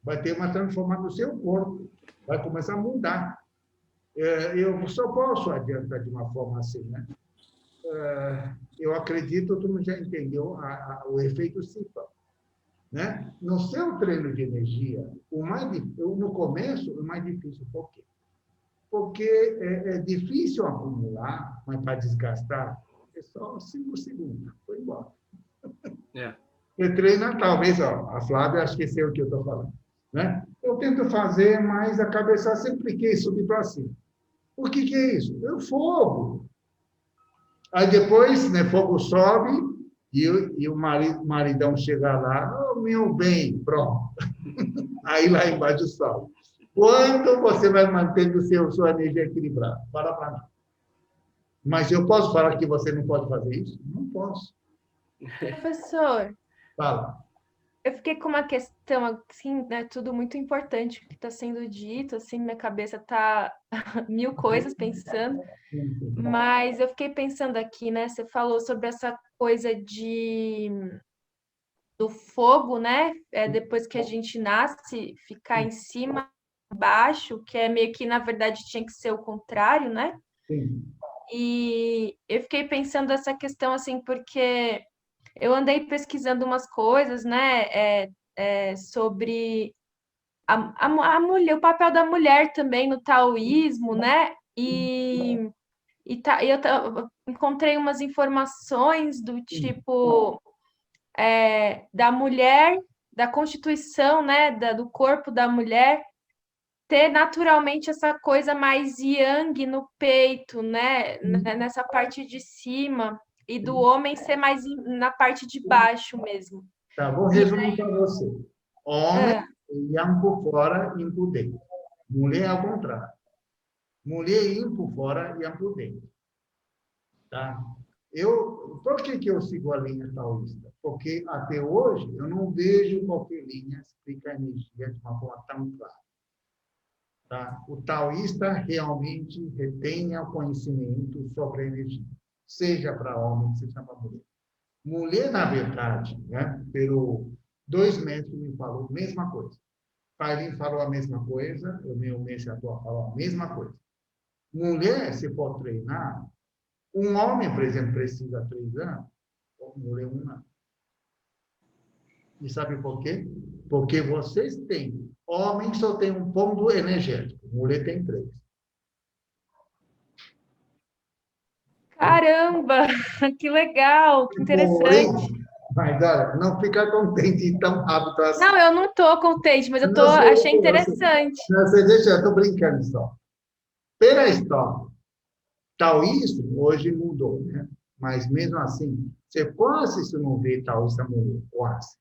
Speaker 1: Vai ter uma transformação do seu corpo. Vai começar a mudar. Eu só posso adiantar de uma forma assim, né? Eu acredito, todo mundo já entendeu o efeito CIPA. Né? No seu treino de energia, no começo, o mais difícil, por quê? Porque é difícil acumular, mas para desgastar, é só 5 segundos, foi embora. Você treina, talvez, a Flávia esqueceu o que eu estou falando. Né? Eu tento fazer, mas a cabeça sempre quer subir para cima. O que é isso? É o fogo. Aí depois, né, fogo sobe e o maridão chega lá, oh, meu bem, pronto. Aí lá embaixo sobe. Quando você vai mantendo sua energia equilibrada? Fala para mim. Mas eu posso falar que você não pode fazer isso? Não posso.
Speaker 5: Professor.
Speaker 1: Fala.
Speaker 5: Eu fiquei com uma questão, assim, né, tudo muito importante que está sendo dito, assim, minha cabeça está mil coisas pensando, mas eu fiquei pensando aqui, né, você falou sobre essa coisa do fogo, né, depois que a gente nasce, ficar em cima, embaixo, que é meio que, na verdade, tinha que ser o contrário, né?
Speaker 1: Sim.
Speaker 5: E eu fiquei pensando essa questão, assim, porque eu andei pesquisando umas coisas, né, sobre a mulher, o papel da mulher também no taoísmo, né? E eu encontrei umas informações do tipo da mulher, da constituição, né, do corpo da mulher ter naturalmente essa coisa mais yang no peito, né, nessa parte de cima. E do homem ser mais na parte de baixo mesmo.
Speaker 1: Tá, vou resumir para você. Homem, yang por fora, yin por dentro. Mulher é ao contrário. Mulher, yin por fora, yang por dentro. Tá? Por que eu sigo a linha taoísta? Porque até hoje eu não vejo qualquer linha explicar energia de uma forma tão clara. Tá? O taoísta realmente retém o conhecimento sobre a energia. Seja para homem, seja para mulher. Mulher, na verdade, né, pelo 2 metros me falou a mesma coisa. Pai falou a mesma coisa, o meu mestre atual falou a mesma coisa. Mulher, se for treinar, um homem, por exemplo, precisa 3 anos, mulher 1 ano. E sabe por quê? Porque vocês têm. Homem só tem um ponto energético, mulher tem 3.
Speaker 5: Caramba, que legal, que interessante.
Speaker 1: Mas olha, não fica contente tão rápido assim.
Speaker 5: Não, eu não estou contente, mas eu achei interessante.
Speaker 1: Você deixa, eu estou brincando só. Pela história, taoísmo hoje mudou, né? Mas mesmo assim, você quase não vê taoísta mulher, quase.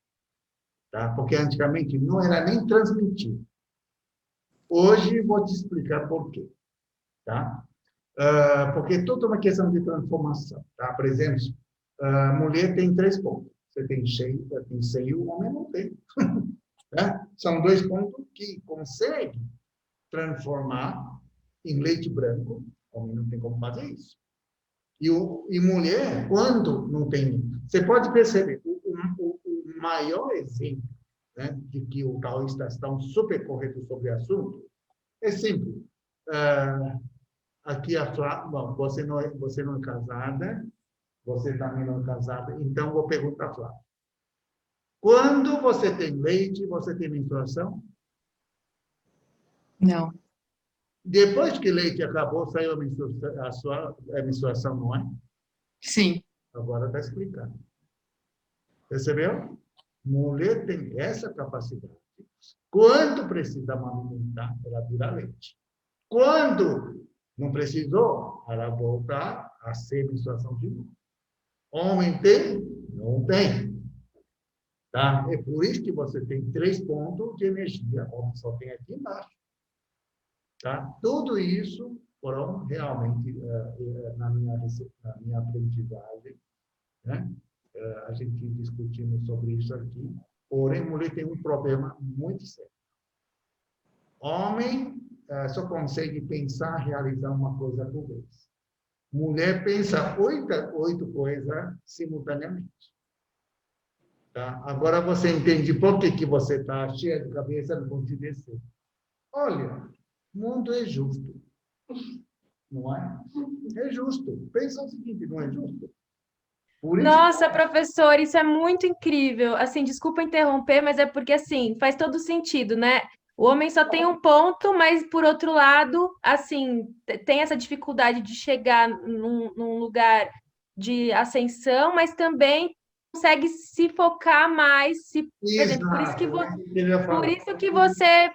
Speaker 1: Tá? Porque antigamente não era nem transmitido. Hoje vou te explicar por quê. Tá? Porque toda uma questão de transformação. Tá? Por exemplo, mulher tem 3 pontos. Você tem seio, o homem não tem. Né? São 2 pontos que conseguem transformar em leite branco. Homem não tem como fazer isso. E mulher, quando não tem... Você pode perceber, o maior exemplo, né, de que o taoísta está super correto sobre o assunto é simples. Aqui a Flávia... Bom, você não é casada, você também não é casada, então vou perguntar a Flávia. Quando você tem leite, você tem menstruação?
Speaker 7: Não.
Speaker 1: Depois que o leite acabou, saiu a sua menstruação, não é?
Speaker 7: Sim.
Speaker 1: Agora está explicando. Percebeu? Mulher tem essa capacidade. Quando precisa amamentar, ela vira leite. Quando não precisou, ela volta a ser menstruação de novo. Homem tem? Não tem. Tá? É por isso que você tem 3 pontos de energia. Homem só tem aqui embaixo. Tá? Tudo isso foram realmente na minha aprendizagem, né? A gente discutindo sobre isso aqui. Porém, mulher tem um problema muito sério. Homem só consegue pensar, realizar uma coisa por vez. Mulher pensa 8 coisas simultaneamente. Tá? Agora você entende por que você está cheia de cabeça, não consegue descer. Olha, o mundo é justo. Não é? É justo. Pensa o seguinte, não é justo?
Speaker 5: Nossa, professor, isso é muito incrível. Assim, desculpa interromper, mas é porque assim, faz todo sentido, né? O homem só tem um ponto, mas por outro lado, assim, tem essa dificuldade de chegar num lugar de ascensão, mas também consegue se focar mais, por exemplo, por isso que você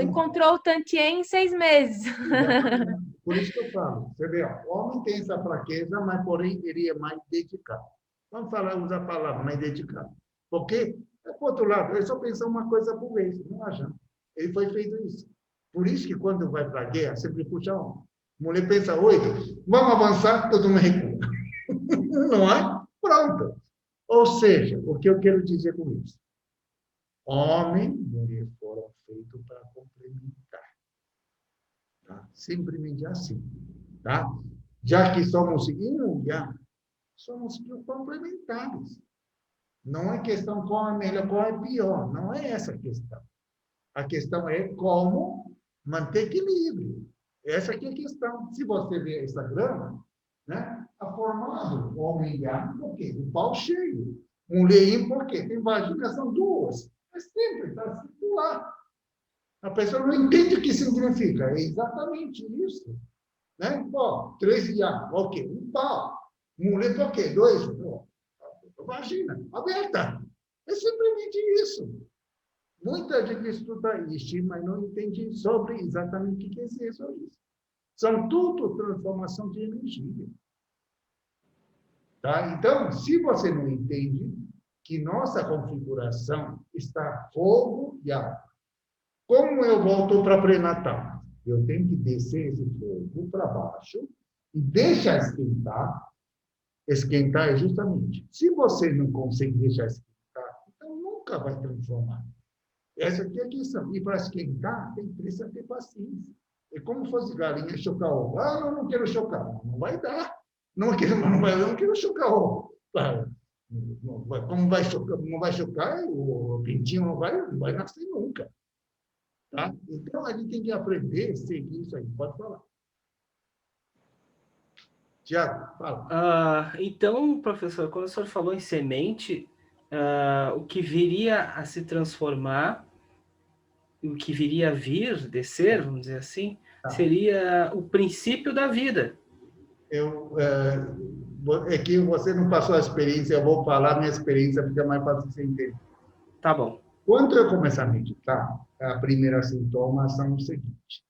Speaker 5: encontrou o Tantien em 6 meses.
Speaker 1: Exatamente. Por isso que eu falo. Você vê, ó, o homem tem essa fraqueza, mas porém ele é mais dedicado. Vamos usar a palavra mais dedicado. Porque, por outro lado, ele só pensa uma coisa por vez, não adianta. Ele foi feito isso. Por isso que quando vai para a guerra, sempre puxa homem. Mulher pensa 8, vamos avançar, todo mundo recua. Não é? Pronto. Ou seja, o que eu quero dizer com isso? Homem e mulher foram feitos para complementar. Tá? Simplesmente assim. Tá? Já que somos em um lugar, somos complementares. Não é questão qual é melhor, qual é pior. Não é essa a questão. A questão é como manter equilíbrio. Essa aqui é a questão. Se você vê essa grama, né? Está formado o homem e a por quê? O pau cheio. Mulher por quê? Tem vagina, são 2. Mas sempre está assim lá. A pessoa não entende o que significa. É exatamente isso. Né? Pô, 3 dias, ok. Um pau. Mulher por quê? 2. Vagina, aberta. É simplesmente isso. Muita gente estuda isso, mas não entende sobre exatamente o que é isso. São tudo transformação de energia. Tá? Então, se você não entende que nossa configuração está fogo e água, como eu volto para pré-natal? Eu tenho que descer esse fogo para baixo e deixar esquentar. Esquentar é justamente. Se você não consegue deixar esquentar, então nunca vai transformar. Essa aqui é a questão. E para esquentar, precisa ter paciência. É como se fosse galinha chocar ovo. Ah, eu não quero chocar. Não vai dar. Não quero chocar ovo. Como vai chocar, não vai chocar, o pintinho não vai nascer nunca. Tá? Então, a gente tem que aprender a seguir isso aí. Pode falar. Tiago, fala.
Speaker 2: Então, professor, quando o senhor falou em semente, o que viria a se transformar, o que viria a vir, descer, vamos dizer assim, seria o princípio da vida.
Speaker 1: É que você não passou a experiência, eu vou falar minha experiência, porque é mais fácil você entender.
Speaker 2: Tá bom.
Speaker 1: Quando eu começar a meditar, a primeira sintomas são o seguinte.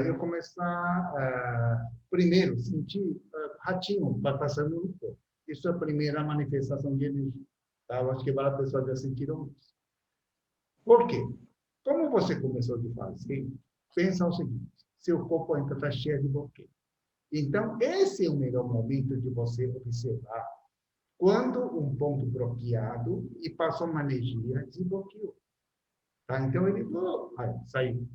Speaker 1: Eu começar, primeiro, sentir ratinho passando no corpo. Isso é a primeira manifestação de energia. Tá? Eu acho que várias pessoas já sentiram isso. Por quê? Como você começou a fazer, pensa o seguinte, seu corpo ainda está cheio de bloqueio. Então, esse é o melhor momento de você observar quando um ponto bloqueado e passou uma energia, desbloqueou. Tá? Então, ele saiu.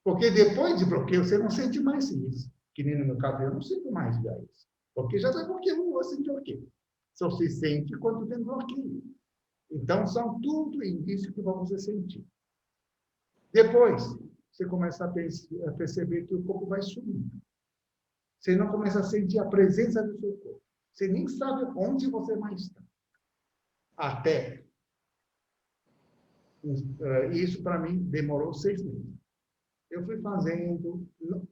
Speaker 1: Porque depois de bloqueio, você não sente mais isso. Que nem no meu caso, eu não sinto mais já isso. Porque já está bloqueio, eu sinto o quê? Só se sente quando tem bloqueio. Então, são tudo indícios que você sentir. Depois, você começa a perceber que o corpo vai sumindo. Você não começa a sentir a presença do seu corpo. Você nem sabe onde você mais está. Até. Isso, para mim, demorou 6 meses. Eu fui fazendo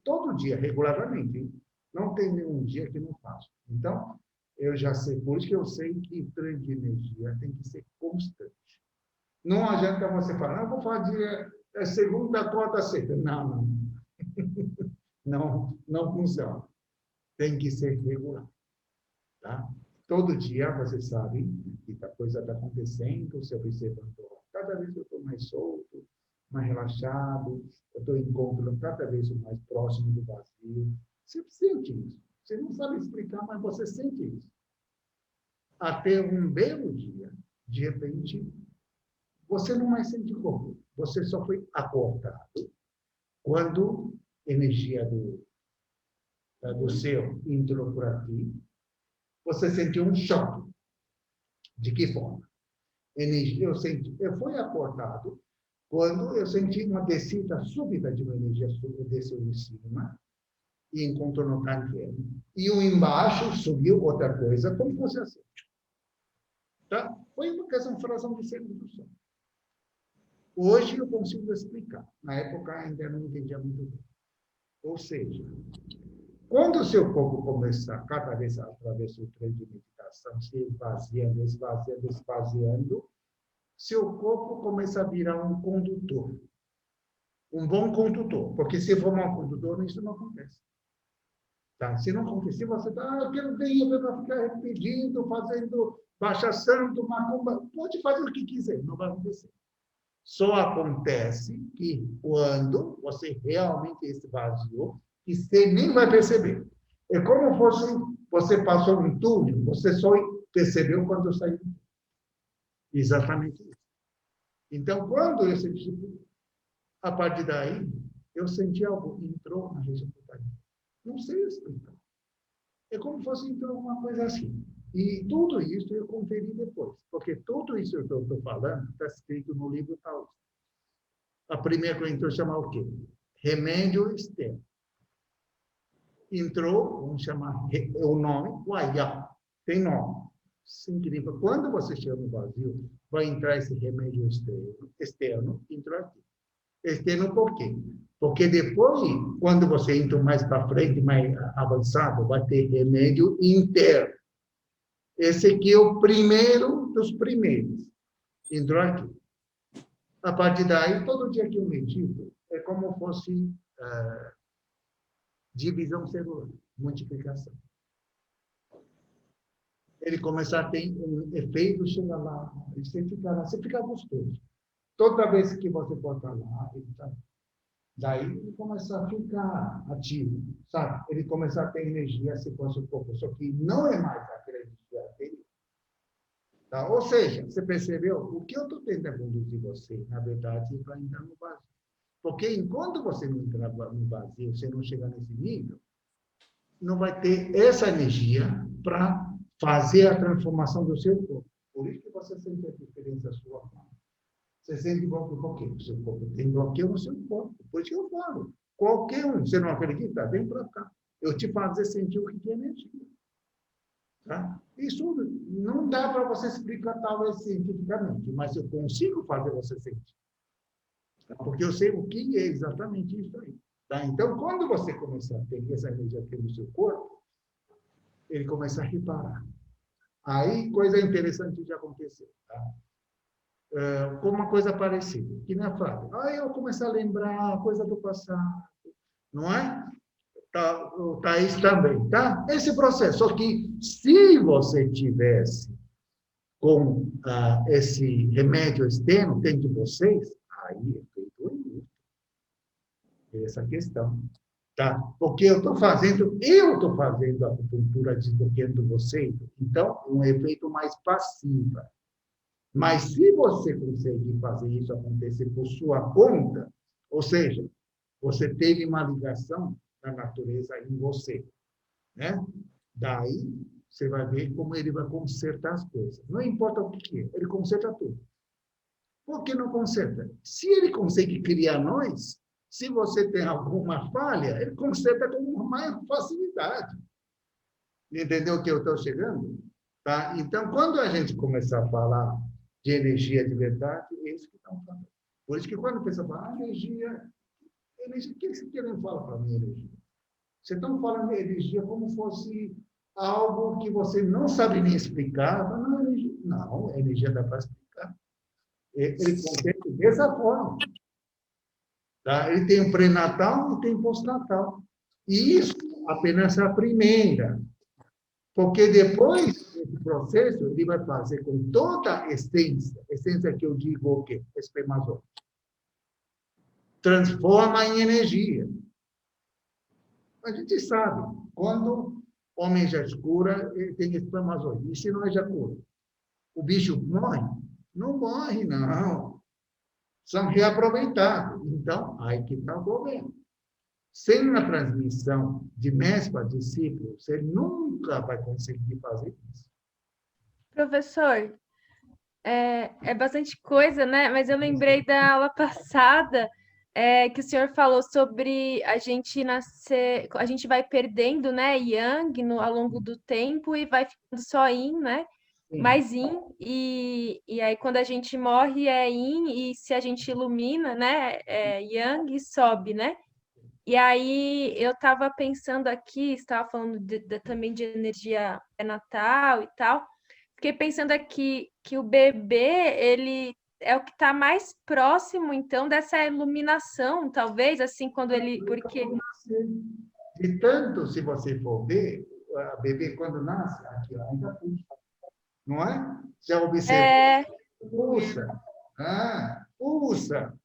Speaker 1: todo dia, regularmente. Hein? Não tem nenhum dia que não faço. Então, eu já sei, por isso que eu sei que treino de energia tem que ser constante. Não adianta você falar, vou fazer segunda, quarta, sexta. Não. Não funciona. Tem que ser regular. Tá? Todo dia você sabe que a coisa está acontecendo, você observa, cada vez eu estou mais solto, mais relaxado, eu estou encontrando cada vez mais próximo do vazio. Você sente isso. Você não sabe explicar, mas você sente isso. Até um belo dia, de repente, você não mais sente corpo. Você só foi acordado quando a energia do céu entrou por aqui. Você sentiu um choque. De que forma? Eu fui acordado quando eu senti uma descida súbita de uma energia desceu em cima e encontrou no canteiro. E o embaixo subiu outra coisa, como fosse assim. Tá? Foi uma fração de segundo só. Hoje eu consigo explicar. Na época ainda não entendia muito bem. Ou seja, quando o seu corpo começar, cada vez através do treino de meditação, se esvaziando, seu corpo começa a virar um condutor. Um bom condutor. Porque se for mau condutor, isso não acontece. Tá? Se não acontecer, você está, eu quero dinheiro para ficar repetindo, fazendo baixa santo, macumba, pode fazer o que quiser, não vai acontecer. Só acontece que quando você realmente esvaziou, e você nem vai perceber. É como fosse você passou um túnel, você só percebeu quando saiu. Exatamente isso. Então, quando eu senti, a partir daí, eu senti algo, entrou na região do pai. Não sei explicar. É como se fosse entrou uma coisa assim. E tudo isso eu conferi depois, porque tudo isso que eu estou falando está escrito no livro Taoísta. A primeira que entrou chama o quê? Remédio externo. Entrou, vamos chamar o nome, Guaiá. Tem nome. Incrível. Quando você chega no vazio, vai entrar esse remédio externo, entrou aqui. Externo por quê? Porque depois, quando você entra mais para frente, mais avançado, vai ter remédio interno. Esse aqui é o primeiro dos primeiros. Entrou aqui. A partir daí, todo dia que eu medito, é como fosse divisão celular, multiplicação. Ele começa a ter um efeito, chega lá, você fica gostoso. Toda vez que você bota lá, ele tá, daí ele começa a ficar ativo, sabe? Ele começa a ter energia, se fosse um pouco, só que não é mais aquela energia dele. Tá? Ou seja, você percebeu? O que eu estou tentando conduzir você, na verdade, é para entrar no vazio. Porque enquanto você não entrar no vazio, você não chegar nesse nível, não vai ter essa energia para fazer a transformação do seu corpo. Por isso que você sente a diferença sua. Você sente bloqueio por quê? O seu corpo tem bloqueio no seu corpo. Por isso que eu falo. Qualquer um, você não acredita? Vem para cá. Eu te fazer sentir o que é energia. Tá? Isso não dá para você explicar talvez cientificamente, mas eu consigo fazer você sentir. Tá? Porque eu sei o que é exatamente isso aí. Tá? Então, quando você começar a ter essa energia aqui no seu corpo, ele começa a reparar. Aí, coisa interessante já aconteceu. Tá? Com uma coisa parecida. Que nem a Flávia. Aí eu começo a lembrar coisa do passado. Não é? O Thaís também, tá? Esse processo. Só que se você tivesse com esse remédio externo dentro de vocês, aí é feito isso. Essa questão. Tá? Porque eu estou fazendo a acupuntura desbloqueando você, então, um efeito mais passivo. Mas se você conseguir fazer isso acontecer por sua conta, ou seja, você teve uma ligação da natureza em você, né? Daí, você vai ver como ele vai consertar as coisas. Não importa o que é, ele conserta tudo. Por que não conserta? Se ele consegue criar nós, se você tem alguma falha, ele conserta com maior facilidade. Entendeu o que eu estou chegando? Tá? Então, quando a gente começar a falar de energia de verdade, é isso que estão falando. Por isso que quando a pessoa fala, energia, o que você querem falar para mim, energia? Vocês estão falando de energia como fosse algo que você não sabe nem explicar. Não, energia dá para explicar. Ele contempla dessa forma. Tá? Ele tem um pré-natal e tem pós-natal. E isso apenas a primeira. Porque depois desse processo, ele vai fazer com toda a essência que eu digo o quê? Espermatozoide. Transforma em energia. A gente sabe, quando o homem ejacula, ele tem espermatozoide. E se não ejacula? O bicho morre? Não morre, não. São reaproveitados. Então, aí que está o problema. Sem uma transmissão de mestre para discípulo, você nunca vai conseguir fazer isso.
Speaker 5: Professor, é bastante coisa, né? Mas eu lembrei da aula passada que o senhor falou sobre a gente nascer, a gente vai perdendo, né, yang ao longo do tempo e vai ficando só yin, né?
Speaker 1: Sim.
Speaker 5: Mais yin, e aí quando a gente morre é yin, e se a gente ilumina, né, é yang e sobe, né? E aí eu estava pensando aqui, estava falando também de energia natal e tal, fiquei pensando aqui que o bebê, ele é o que está mais próximo, então, dessa iluminação, talvez, assim, quando ele... Porque...
Speaker 1: De tanto, se você for ver, a bebê, quando nasce, aqui ainda pulsa. Não é? Já observou? Pulsa. Pulsa.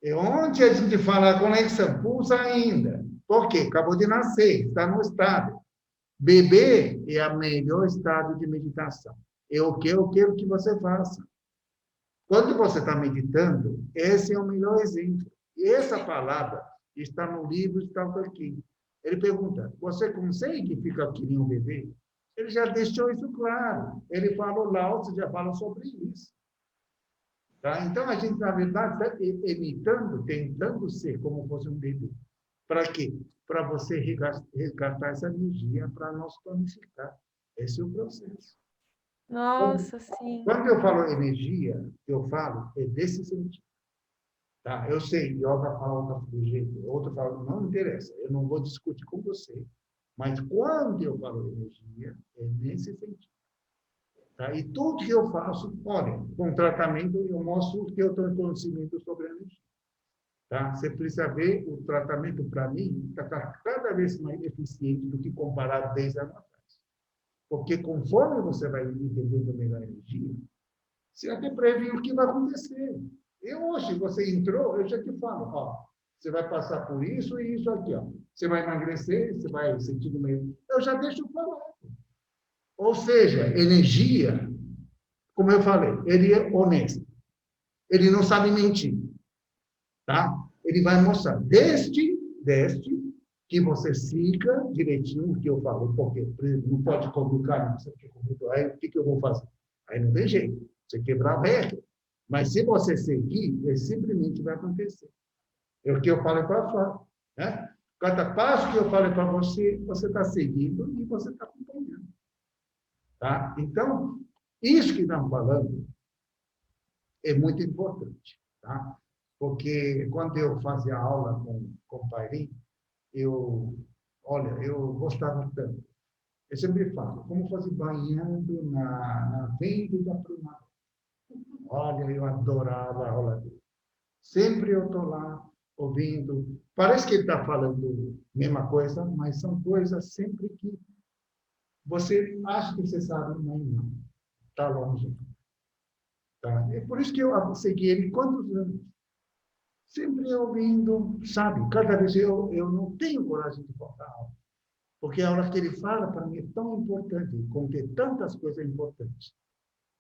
Speaker 1: E onde a gente fala a conexão? Pulsa ainda. Por quê? Acabou de nascer, está no estado. Bebê é o melhor estado de meditação. É o que eu quero que você faça. Quando você está meditando, esse é o melhor exemplo. E essa palavra está no livro, está aqui. Ele pergunta, você consegue ficar que nem um bebê? Ele já deixou isso claro. Ele falou lá, você já fala sobre isso. Tá? Então, a gente, na verdade, está imitando, tentando ser como fosse um bebê. Para quê? Para você resgatar essa energia, para nós tonificar. Esse é o processo.
Speaker 5: Nossa, sim.
Speaker 1: Quando eu falo energia, eu falo é desse sentido. Tá? Eu sei, yoga fala do jeito, outro fala, não interessa, eu não vou discutir com você. Mas quando eu falo energia, é nesse sentido. Tá? E tudo que eu faço, olha, com tratamento, eu mostro que eu tenho conhecimento sobre a energia. Tá? Você precisa ver, o tratamento, para mim, está cada vez mais eficiente do que comparado 10 anos atrás. Porque conforme você vai entendendo melhor a energia, você até prevê o que vai acontecer. Hoje, você entrou, eu já te falo, ó, você vai passar por isso e isso aqui, ó. Você vai emagrecer, você vai sentir meio... Eu já deixo falado. Ou seja, energia, como eu falei, ele é honesto. Ele não sabe mentir. Tá? Ele vai mostrar, desde que você siga direitinho o que eu falo. Porque não pode comunicar, não sei o que comunicar. Aí o que eu vou fazer? Aí não tem jeito. Você quebrar a regra. Mas se você seguir, ele simplesmente vai acontecer. É o que eu falo para fora. Né? Cada passo que eu falo para você, você está seguindo e você está acompanhando. Tá? Então, isso que estamos falando é muito importante. Tá? Porque quando eu fazia aula com o Pairim, eu gostava tanto. Eu sempre falo, como fazer banhando na venda da primavera. Olha, eu adorava a aula dele. Sempre eu estou lá ouvindo. Parece que ele está falando a mesma coisa, mas são coisas sempre que você acha que você sabe, mas não. Está longe. Tá? É por isso que eu segui ele quantos anos? sempre ouvindo, sabe? Cada vez eu não tenho coragem de faltar aula. Porque a hora que ele fala, para mim, é tão importante, contém tantas coisas importantes.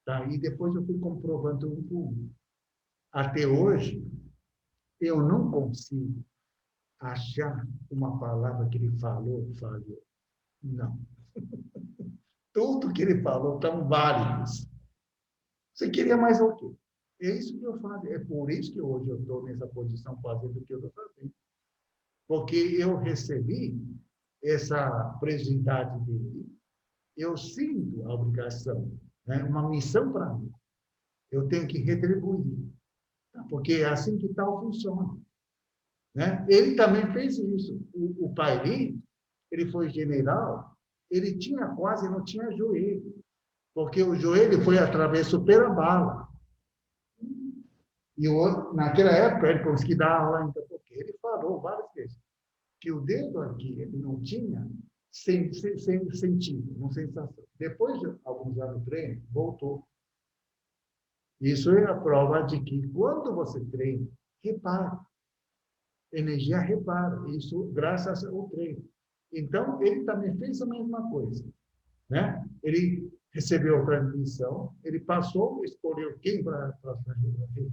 Speaker 1: Tá? E depois eu fui comprovando um por um. Até hoje, eu não consigo achar uma palavra que ele falou, falhou. Não. Tudo que ele falou estão válidos. Você queria mais o quê? É isso que eu faço. É por isso que hoje eu estou nessa posição fazendo o que eu estou fazendo. Porque eu recebi essa fragilidade dele, eu sinto a obrigação, né? Uma missão para mim. Eu tenho que retribuir, tá? Porque é assim que tal funciona. Né? Ele também fez isso. O pai dele, ele foi general, ele tinha quase, não tinha joelho, porque o joelho foi atravessado pela bala. E naquela época ele conseguiu dar aula ainda, porque ele falou várias vezes que o dedo aqui ele não tinha sentido, não sensação. Depois de alguns anos de treino, voltou. Isso é a prova de que quando você treina, repara. Energia repara. Isso graças ao treino. Então, ele também fez a mesma coisa. Né? Ele recebeu a transmissão, ele passou, escolheu quem para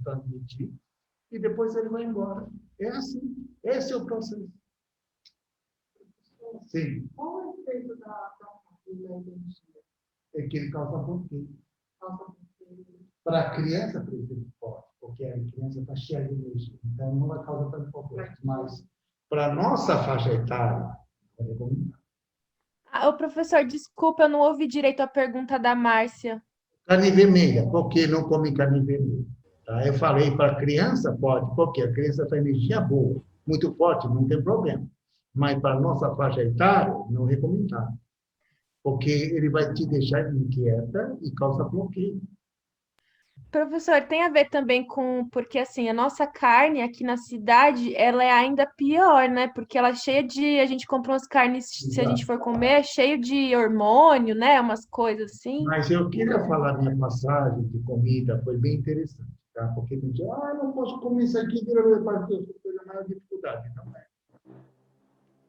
Speaker 1: transmitir, e depois ele vai embora. É assim. Esse é o processo. Sim.
Speaker 8: Qual é o efeito da energia?
Speaker 1: É que ele causa bloqueio. Para a criança, por exemplo, pode, porque a criança está cheia de energia, então não vai causar tanto problema. Mas para a nossa faixa etária, é recomendado.
Speaker 5: Professor, desculpa, eu não ouvi direito a pergunta da Márcia.
Speaker 1: Carne vermelha, por que não come carne vermelha? Tá? Eu falei para a criança, pode, porque a criança tem energia boa, muito forte, não tem problema. Mas para a nossa faixa etária, não é recomendado. Porque ele vai te deixar inquieta e causa bloqueio.
Speaker 5: Professor, tem a ver também com, porque assim, a nossa carne aqui na cidade, ela é ainda pior, né? Porque ela é cheia de, a gente compra umas carnes, se a gente for comer, é cheio de hormônio, né? Umas coisas assim.
Speaker 1: Mas eu queria falar minha passagem de comida, foi bem interessante, tá? Porque tem gente, não posso comer isso aqui, que eu tenho maior dificuldade. Não é.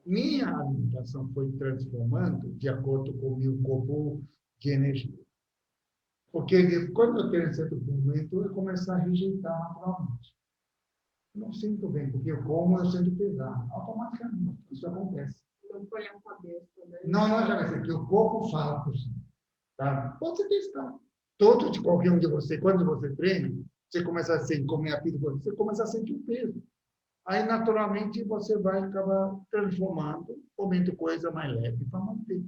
Speaker 1: Minha alimentação foi transformando de acordo com o meu corpo de energia. Porque quando eu tenho certo momento, eu começo a rejeitar naturalmente. Não sinto bem, porque eu como, eu sinto pesado. Automaticamente, isso acontece.
Speaker 8: Não foi a cabeça, né?
Speaker 1: Não é a cabeça, que o corpo fala por si. Tá? Pode testar. Todo de qualquer um de vocês, quando você treina, você começa a comer a pizza, você começa a sentir o peso. Aí, naturalmente, você vai acabar transformando, comendo coisa mais leve para manter.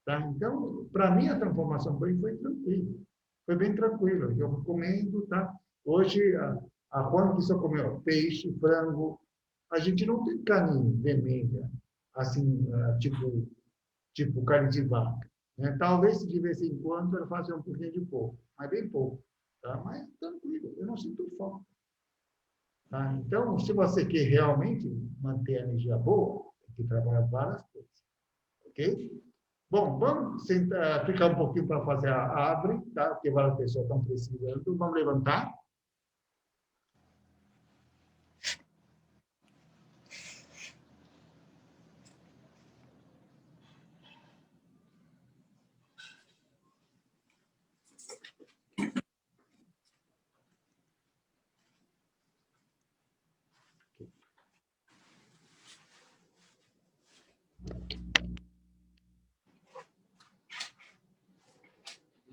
Speaker 1: Tá? Então, para mim, a transformação foi tranquila. Foi bem tranquila. Eu comendo, tá? Hoje, a Juan que só comeu peixe, frango. A gente não tem carne vermelha, assim, tipo carne de vaca. Né? Talvez, de vez em quando, ela faça um pouquinho de pouco, mas bem pouco. Tá? Mas tranquilo, eu não sinto falta. Tá? Então, se você quer realmente manter a energia boa, tem que trabalhar várias coisas. Ok? Bom, vamos ficar um pouquinho para fazer a árvore, tá? Porque várias pessoas estão precisando. Vamos levantar.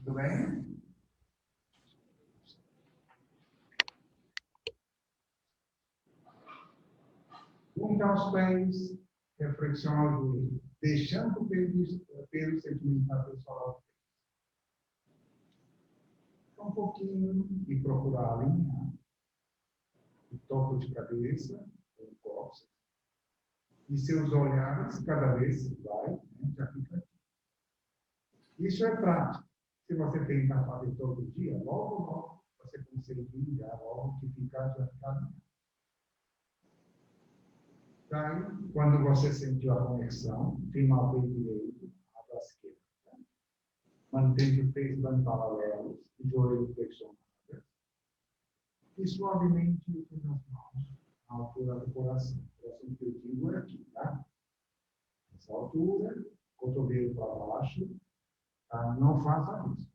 Speaker 1: Tudo bem? Juntar os pés, reflexionar o joelho, deixando o pelo sentimental pessoal. Um pouquinho e procurar alinhar o topo de cabeça, o cóccix, e seus olhares cada vez vai, né, já fica aqui. Isso é prático. Se você tentar fazer todo dia, logo você consegue já logo que ficar já está. Daí, quando você sentiu a conexão, firma o pé direito, a esquerda. Né? Mantendo os pés bem paralelos, o joelho flexionado. E suavemente as mãos a altura do coração. O coração que eu digo é aqui, tá? Essa altura, cotovelo para baixo, tá? Não faça isso.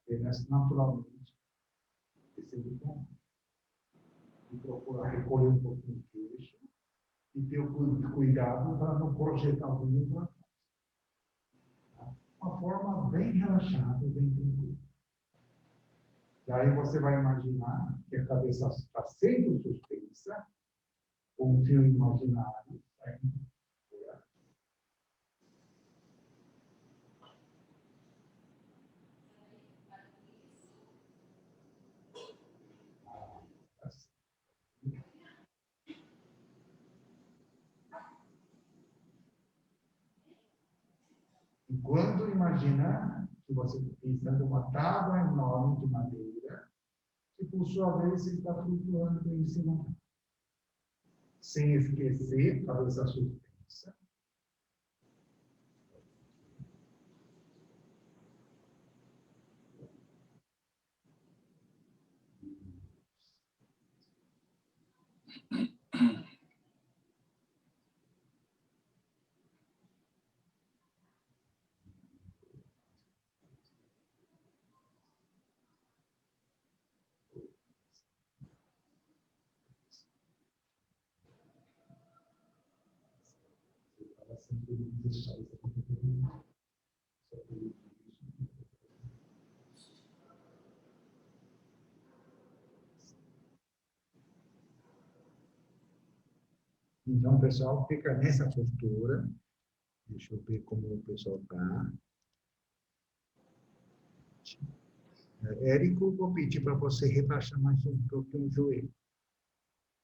Speaker 1: Apenas naturalmente. Percebe como? E procura recolher um pouquinho o queixo e ter o cuidado para não projetar o bumbum para trás. Tá? Uma forma bem relaxada, bem tranquila. Daí você vai imaginar que a cabeça está sempre suspensa, com um fio imaginário saindo por aqui. E quando imaginar que você está numa tábua enorme de madeira, que por sua vez está flutuando em cima, sem esquecer a cabeça suspensa. Então, pessoal, fica nessa postura. Deixa eu ver como o pessoal está. Érico, vou pedir para você rebaixar mais um pouquinho o joelho.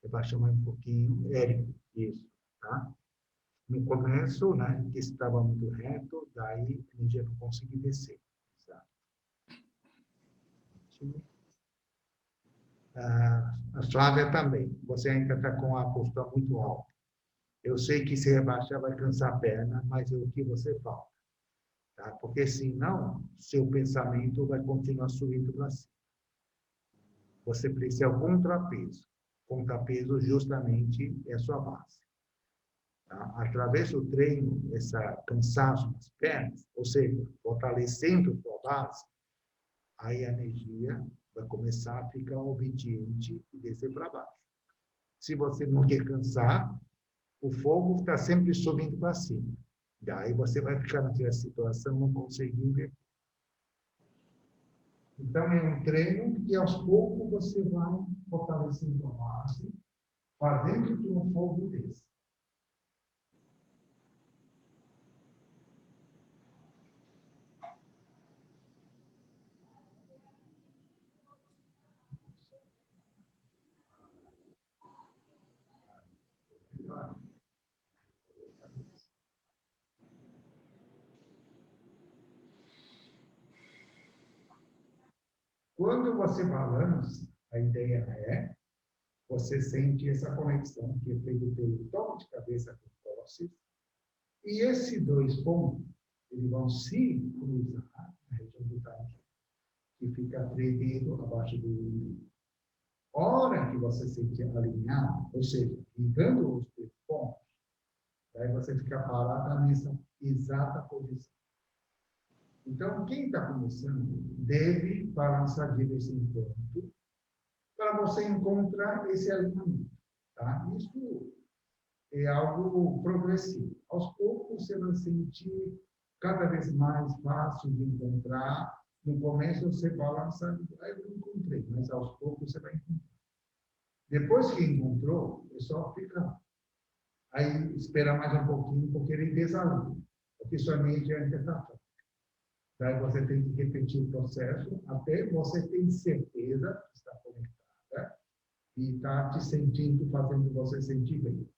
Speaker 1: Rebaixar mais um pouquinho. Érico, isso, tá? No começo, né, que estava muito reto, daí a gente não conseguiu descer. Tá? A Flávia também. Você ainda está com a postura muito alta. Eu sei que se rebaixar vai cansar a perna, mas é o que você falta. Tá? Porque senão, seu pensamento vai continuar subindo para cima. Você precisa de contrapeso. Contrapeso justamente é a sua base. Tá? Através do treino, esse cansaço nas pernas, ou seja, fortalecendo a sua base, aí a energia vai começar a ficar obediente e descer para baixo. Se você não quer cansar, o fogo está sempre subindo para cima. Daí você vai ficar naquela situação, não conseguir ver. Então, é um treino que aos poucos você vai fortalecendo a base, fazendo que o fogo desça. Quando você balança, a ideia é você sente essa conexão que é feita pelo toque de cabeça com cóccix, e esses dois pontos eles vão se cruzar na região do tálamo, que fica tremendo abaixo do umbigo. A hora que você se sente alinhado, ou seja, ligando os dois pontos, daí você fica parado nessa exata posição. Então, quem está começando deve balançar de vez em quando para você encontrar esse alinhamento. Tá? Isso é algo progressivo. Aos poucos, você vai sentir cada vez mais fácil de encontrar. No começo, você balança, eu não encontrei, mas aos poucos você vai encontrar. Depois que encontrou, é só ficar. Aí, espera mais um pouquinho, porque ele desalinha. Porque sua mente ainda está fraca. Daí você tem que repetir o processo até você ter certeza que está conectada e está te sentindo, fazendo você sentir bem.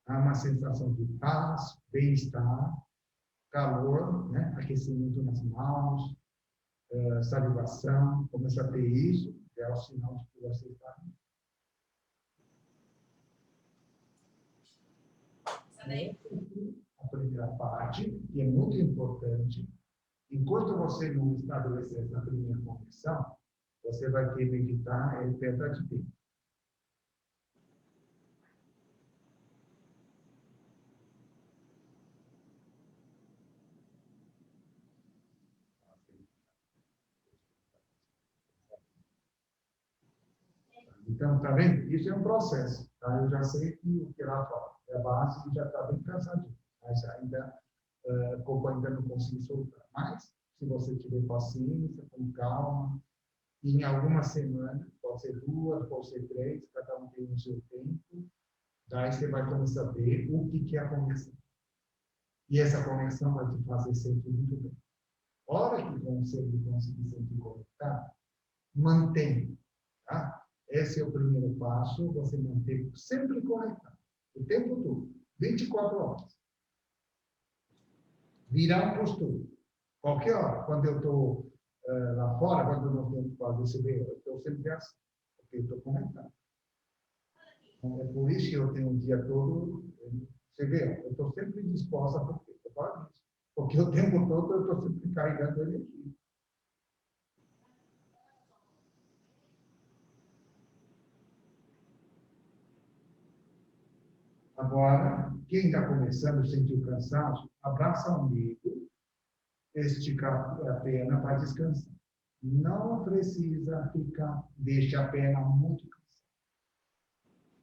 Speaker 1: Há uma sensação de paz, bem-estar, calor, né? Aquecimento nas mãos, salivação. Começa a ter isso, é o sinal de que você está bem. A primeira parte, que é muito importante, enquanto você não estabelecer essa primeira conexão, você vai ter que meditar em pedra de tempo. Então, tá vendo? Isso é um processo. Tá? Eu já sei que o que lá fora é a base e já está bem cansadinho. Mas ainda, o corpo ainda não consegue soltar. Mas, se você tiver paciência, com calma, em algumas semanas, pode ser 2, pode ser 3, cada um tem o seu tempo, daí você vai começar a ver o que é a conexão. E essa conexão vai te fazer sentir muito bem. A hora que você conseguir sentir conectado, mantém. Tá? Esse é o primeiro passo, você manter sempre conectado, o tempo todo, 24 horas. Virar um postura. Qualquer hora, quando eu estou lá fora, quando eu não tenho que fazer CB, eu estou sempre assim, porque eu estou conectado. Então, é por isso que eu tenho o dia todo, você vê, eu estou sempre disposta a fazer isso. Porque o tempo todo eu estou sempre carregando energia. Agora, quem está começando a sentir o cansaço, abraça o umbigo, estica a perna para descansar. Não precisa ficar, deixa a perna muito cansada.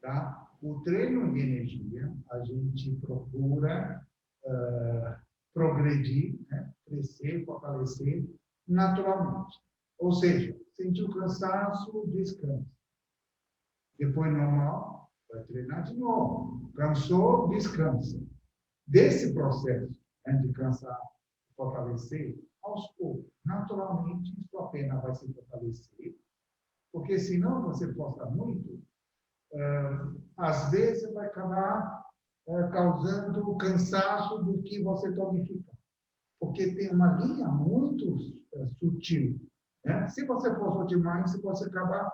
Speaker 1: Tá? O treino de energia, a gente procura progredir, né? Crescer, fortalecer naturalmente. Ou seja, sentiu cansaço, descansa. Depois, normal, vai treinar de novo. Cansou, descansa. Desse processo, né, de cansar, fortalecer, aos poucos, naturalmente, sua perna vai se fortalecer, porque senão você força muito, às vezes vai acabar causando cansaço do que você tonifica. Porque tem uma linha muito sutil. Né? Se você forçar demais, se você acabar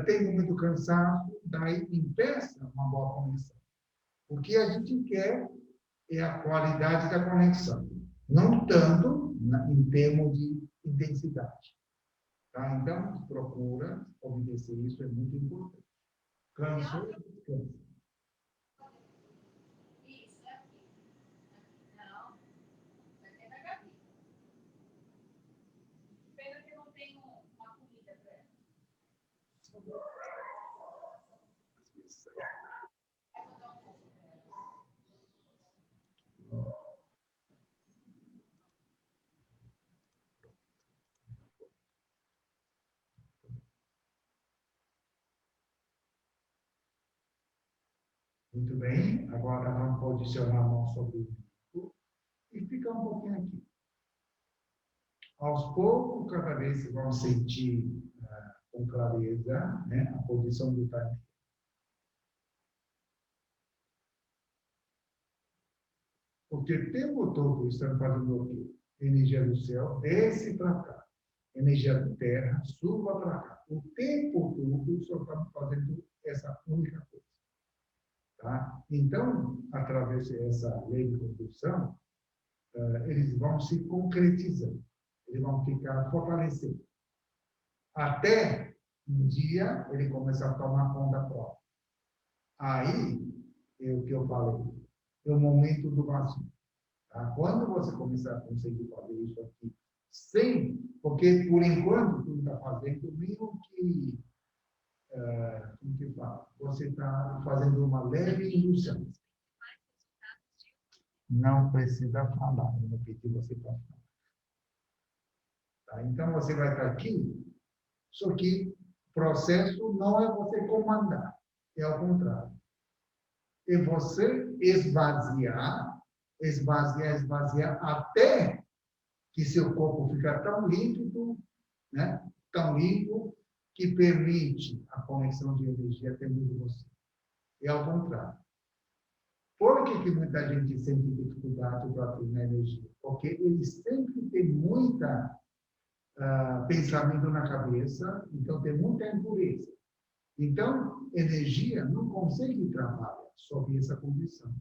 Speaker 1: tendo muito cansaço, daí impeça uma boa conexão. O que a gente quer é a qualidade da conexão, não tanto em termos de intensidade. Tá? Então, procura obedecer isso, é muito importante. Cansou, descansa. Muito bem, agora vamos posicionar a mão sobre o bico e ficar um pouquinho aqui. Aos poucos, cada vez vocês vão sentir com clareza, né, a posição do time. Porque o tempo todo estamos fazendo o quê? Energia do céu desce para cá. Energia da terra suba para cá. O tempo todo só estamos fazendo essa única coisa. Tá? Então, através dessa lei de condução, eles vão se concretizando. Eles vão ficar fortalecendo. Até um dia ele começar a tomar conta própria. Aí, é o que eu falei, é o momento do vazio. Tá? Quando você começar a conseguir fazer isso aqui, sem, porque por enquanto tu está fazendo meio que, como que fala? Você está fazendo uma leve indução. Não precisa falar, eu não pedi você para falar. Tá? Então você vai estar aqui, só que o processo não é você comandar, é ao contrário. É você esvaziar, até que seu corpo fica tão líquido, né? Tão limpo, que permite a conexão de energia dentro de você. É ao contrário. Por que muita gente sente dificuldade para ter energia? Porque ele sempre tem muita pensamento na cabeça, então tem muita impureza. Então, energia não consegue trabalhar sob essa condição.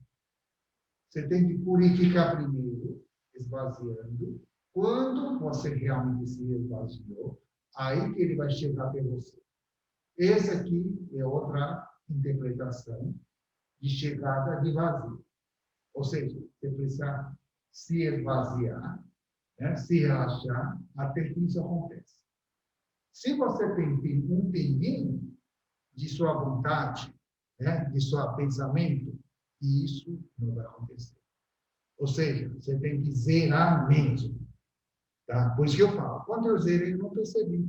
Speaker 1: Você tem que purificar primeiro, esvaziando. Quando você realmente se esvaziou, aí que ele vai chegar até você. Essa aqui é outra interpretação de chegada de vazio. Ou seja, você precisa se esvaziar, né, se relaxar, até que isso aconteça. Se você tem um pinguinho, de sua vontade, né? De seu pensamento, e isso não vai acontecer. Ou seja, você tem que zerar mesmo. Tá? Por isso que eu falo, quando eu zerei, eu não percebi.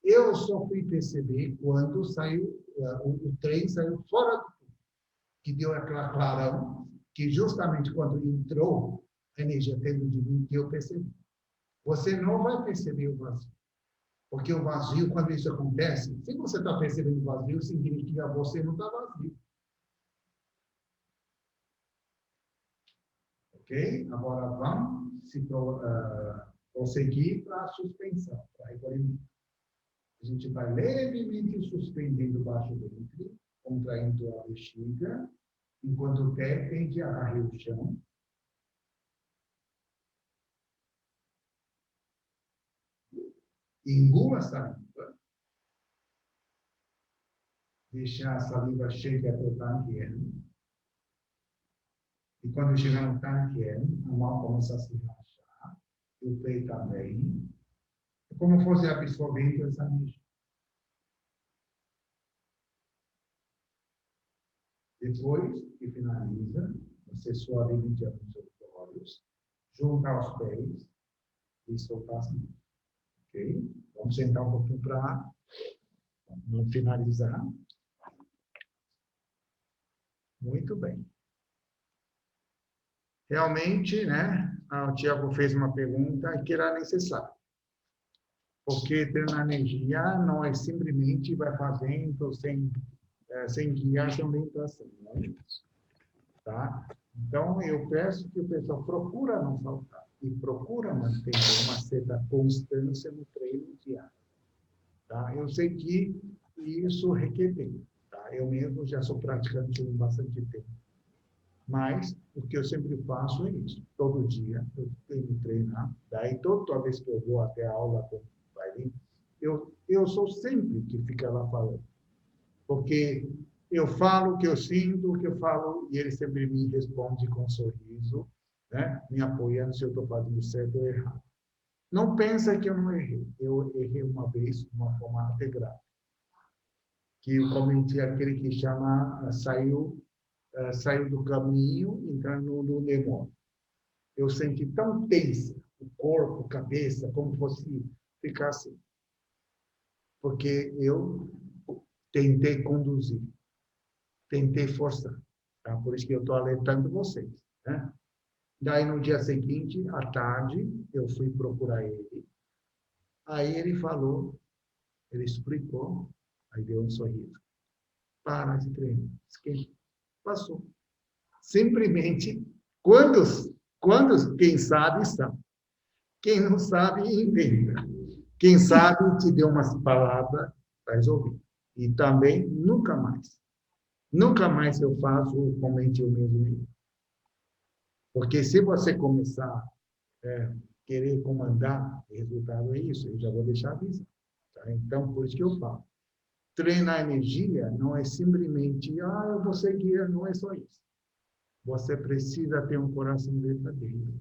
Speaker 1: Eu só fui perceber quando saiu, o trem saiu fora do tubo, que deu aquela clarão, que justamente quando entrou a energia dentro de mim, que eu percebi. Você não vai perceber o vazio. Porque o vazio, quando isso acontece, se você está percebendo o vazio, significa que você não está vazio. Ok? Agora vamos prosseguir para a suspensão, para a recolhimento. A gente vai levemente suspendendo o baixo ventre, contraindo a bexiga, enquanto o pé tende a agarrar o chão. Engula a saliva. Deixar a saliva chegar até o tanquiano. E quando chegar no tanquiano, a mão começa a se relaxar. O pé também. É como fosse absorvendo essa energia. Depois que finaliza, você suavemente abre os seus olhos, junta os pés e soltar as mãos. Ok? Vamos sentar um pouquinho para não finalizar. Muito bem. Realmente, né, o Tiago fez uma pergunta que era necessária. Porque treinar energia não é simplesmente vai fazendo sem guiar, sem orientação. Né? Tá? Então, eu peço que o pessoal procura não faltar e procura manter uma certa constância no treino diário. Tá? Eu sei que isso requer tempo. Tá? Eu mesmo já sou praticante há bastante tempo. Mas o que eu sempre faço é isso. Todo dia eu tenho que treinar. Daí, toda vez que eu vou até a aula com o bailinho, eu sou sempre que fica lá falando. Porque eu falo o que eu sinto, o que eu falo, e ele sempre me responde com um sorriso, né? Me apoiando se eu estou fazendo certo ou errado. Não pensa que eu não errei. Eu errei uma vez, de uma forma até grave. Que eu comentei aquele que chama, saiu do caminho, entrando no demônio. Eu senti tão tensa, o corpo, a cabeça, como fosse ficar assim. Porque eu tentei conduzir, tentei forçar. Tá? Por isso que eu estou alertando vocês. Né? Daí, no dia seguinte, à tarde, eu fui procurar ele. Aí ele falou, ele explicou, aí deu um sorriso. Para de treinar. Passou. Simplesmente, quando quem sabe, sabe. Quem não sabe, inventa. Quem sabe, te deu umas palavras para resolver. E também, nunca mais. Nunca mais eu faço ou comente o mesmo erro. Porque se você começar a querer comandar, o resultado é isso. Eu já vou deixar avisado. Tá? Então, por isso que eu falo. Treinar energia não é simplesmente, eu vou seguir, não é só isso. Você precisa ter um coração verdadeiro.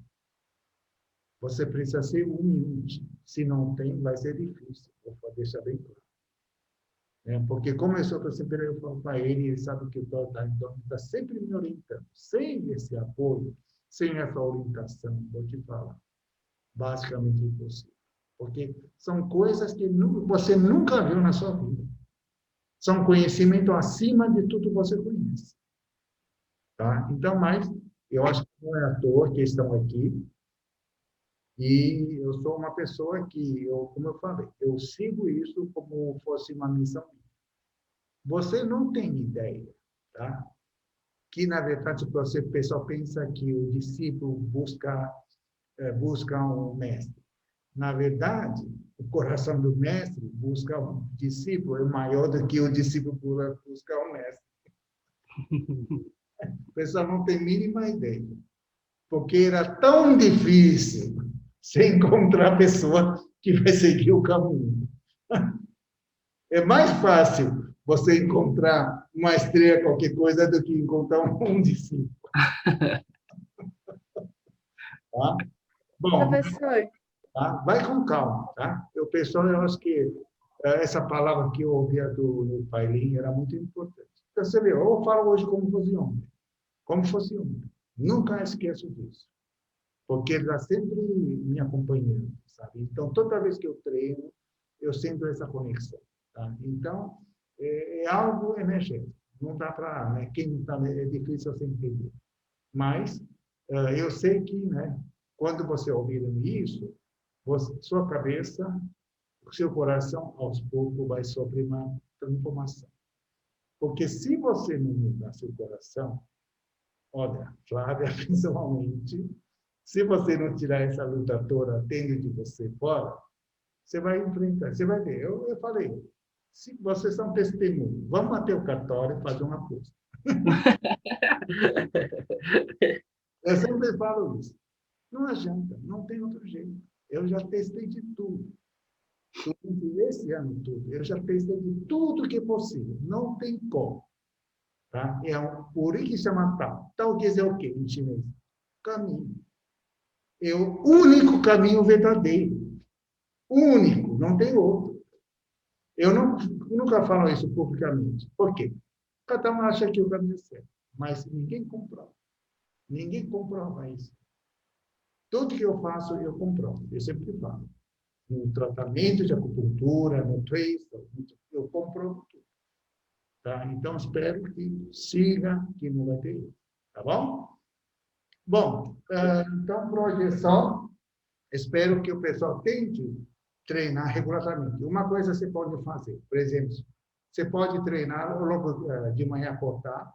Speaker 1: Você precisa ser humilde. Se não tem, vai ser difícil. Vou deixar bem claro. Porque como eu sou sempre, eu falo para ele, ele sabe que está sempre me orientando. Sem esse apoio, sem essa orientação, vou te falar, basicamente impossível. Porque são coisas que você nunca viu na sua vida. São conhecimento acima de tudo que você conhece. Tá? Então, mas eu acho que não é à toa que estão aqui. E eu sou uma pessoa que, como eu falei, eu sigo isso como fosse uma missão. Você não tem ideia, tá? Que, na verdade, o pessoal pensa que o discípulo busca um mestre. Na verdade, o coração do mestre busca um discípulo, é maior do que o discípulo busca um mestre. O pessoal não tem a mínima ideia. Porque era tão difícil você encontrar a pessoa que vai seguir o caminho. É mais fácil você encontrar uma estrela, qualquer coisa, do que encontrar um discípulo. Tá? Bom,
Speaker 5: professor.
Speaker 1: Tá? Vai com calma, tá? O pessoal, eu acho que essa palavra que eu ouvia do Pailinho era muito importante. Então, você vê, eu falo hoje como fosse homem. Como fosse homem. Nunca esqueço disso. Porque ele está sempre me acompanhando, sabe? Então, toda vez que eu treino, eu sinto essa conexão. Tá? Então, é algo emergente. Não dá para... Né? Quem não está... É difícil assim entender. Mas eu sei que, né, quando você ouvir isso, sua cabeça, o seu coração, aos poucos, vai sofrer uma transformação. Porque se você não mudar seu coração, olha, Flávia, principalmente, se você não tirar essa luta toda tendo de você fora, você vai enfrentar, você vai ver. Eu falei, se vocês são testemunhos, vamos até o cartório e fazer uma aposta. Eu sempre falo isso. Não adianta, não tem outro jeito. Eu já testei de tudo. Durante esse ano todo, eu já testei de tudo que é possível. Não tem como. Tá? Por isso que chama tal. Tal quer dizer o quê em chinês? Caminho. É o único caminho verdadeiro. Único, não tem outro. Eu nunca falo isso publicamente. Por quê? Cada um acha que o caminho é certo, mas ninguém comprova. Ninguém comprova isso. Tudo que eu faço, eu comprovo. Eu sempre falo. No tratamento de acupuntura, no trace, eu comprovo tudo. Tá? Então, espero que siga, que não vai ter isso. Tá bom? Bom, então, por hoje é só. Espero que o pessoal tente treinar regularmente. Uma coisa você pode fazer, por exemplo, você pode treinar logo de manhã acordar,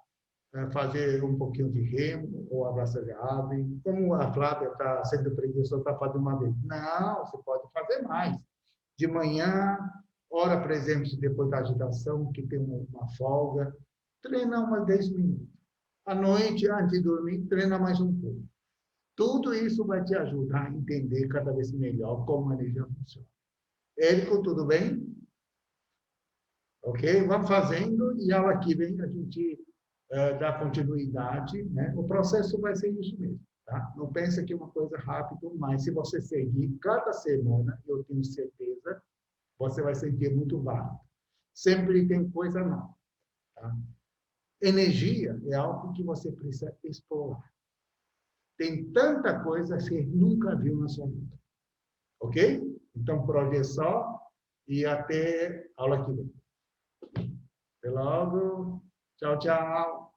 Speaker 1: fazer um pouquinho de remo ou abraço de ave. Como a Flávia está sendo preguiçosa, está fazendo uma vez. Não, você pode fazer mais. De manhã, hora, por exemplo, depois da agitação, que tem uma folga, treina umas 10 minutos. À noite, antes de dormir, treina mais um pouco. Tudo isso vai te ajudar a entender cada vez melhor como a energia funciona. Érico, tudo bem? Ok? Vamos fazendo e a aula que vem a gente dá continuidade. Né? O processo vai ser isso mesmo. Tá? Não pensa que é uma coisa rápida, mas se você seguir cada semana, eu tenho certeza, você vai sentir muito válido. Sempre tem coisa nova. Tá? Energia é algo que você precisa explorar. Tem tanta coisa que você nunca viu na sua vida. Ok? Então, por hoje é só. E até a aula que vem. Até logo. Tchau, tchau.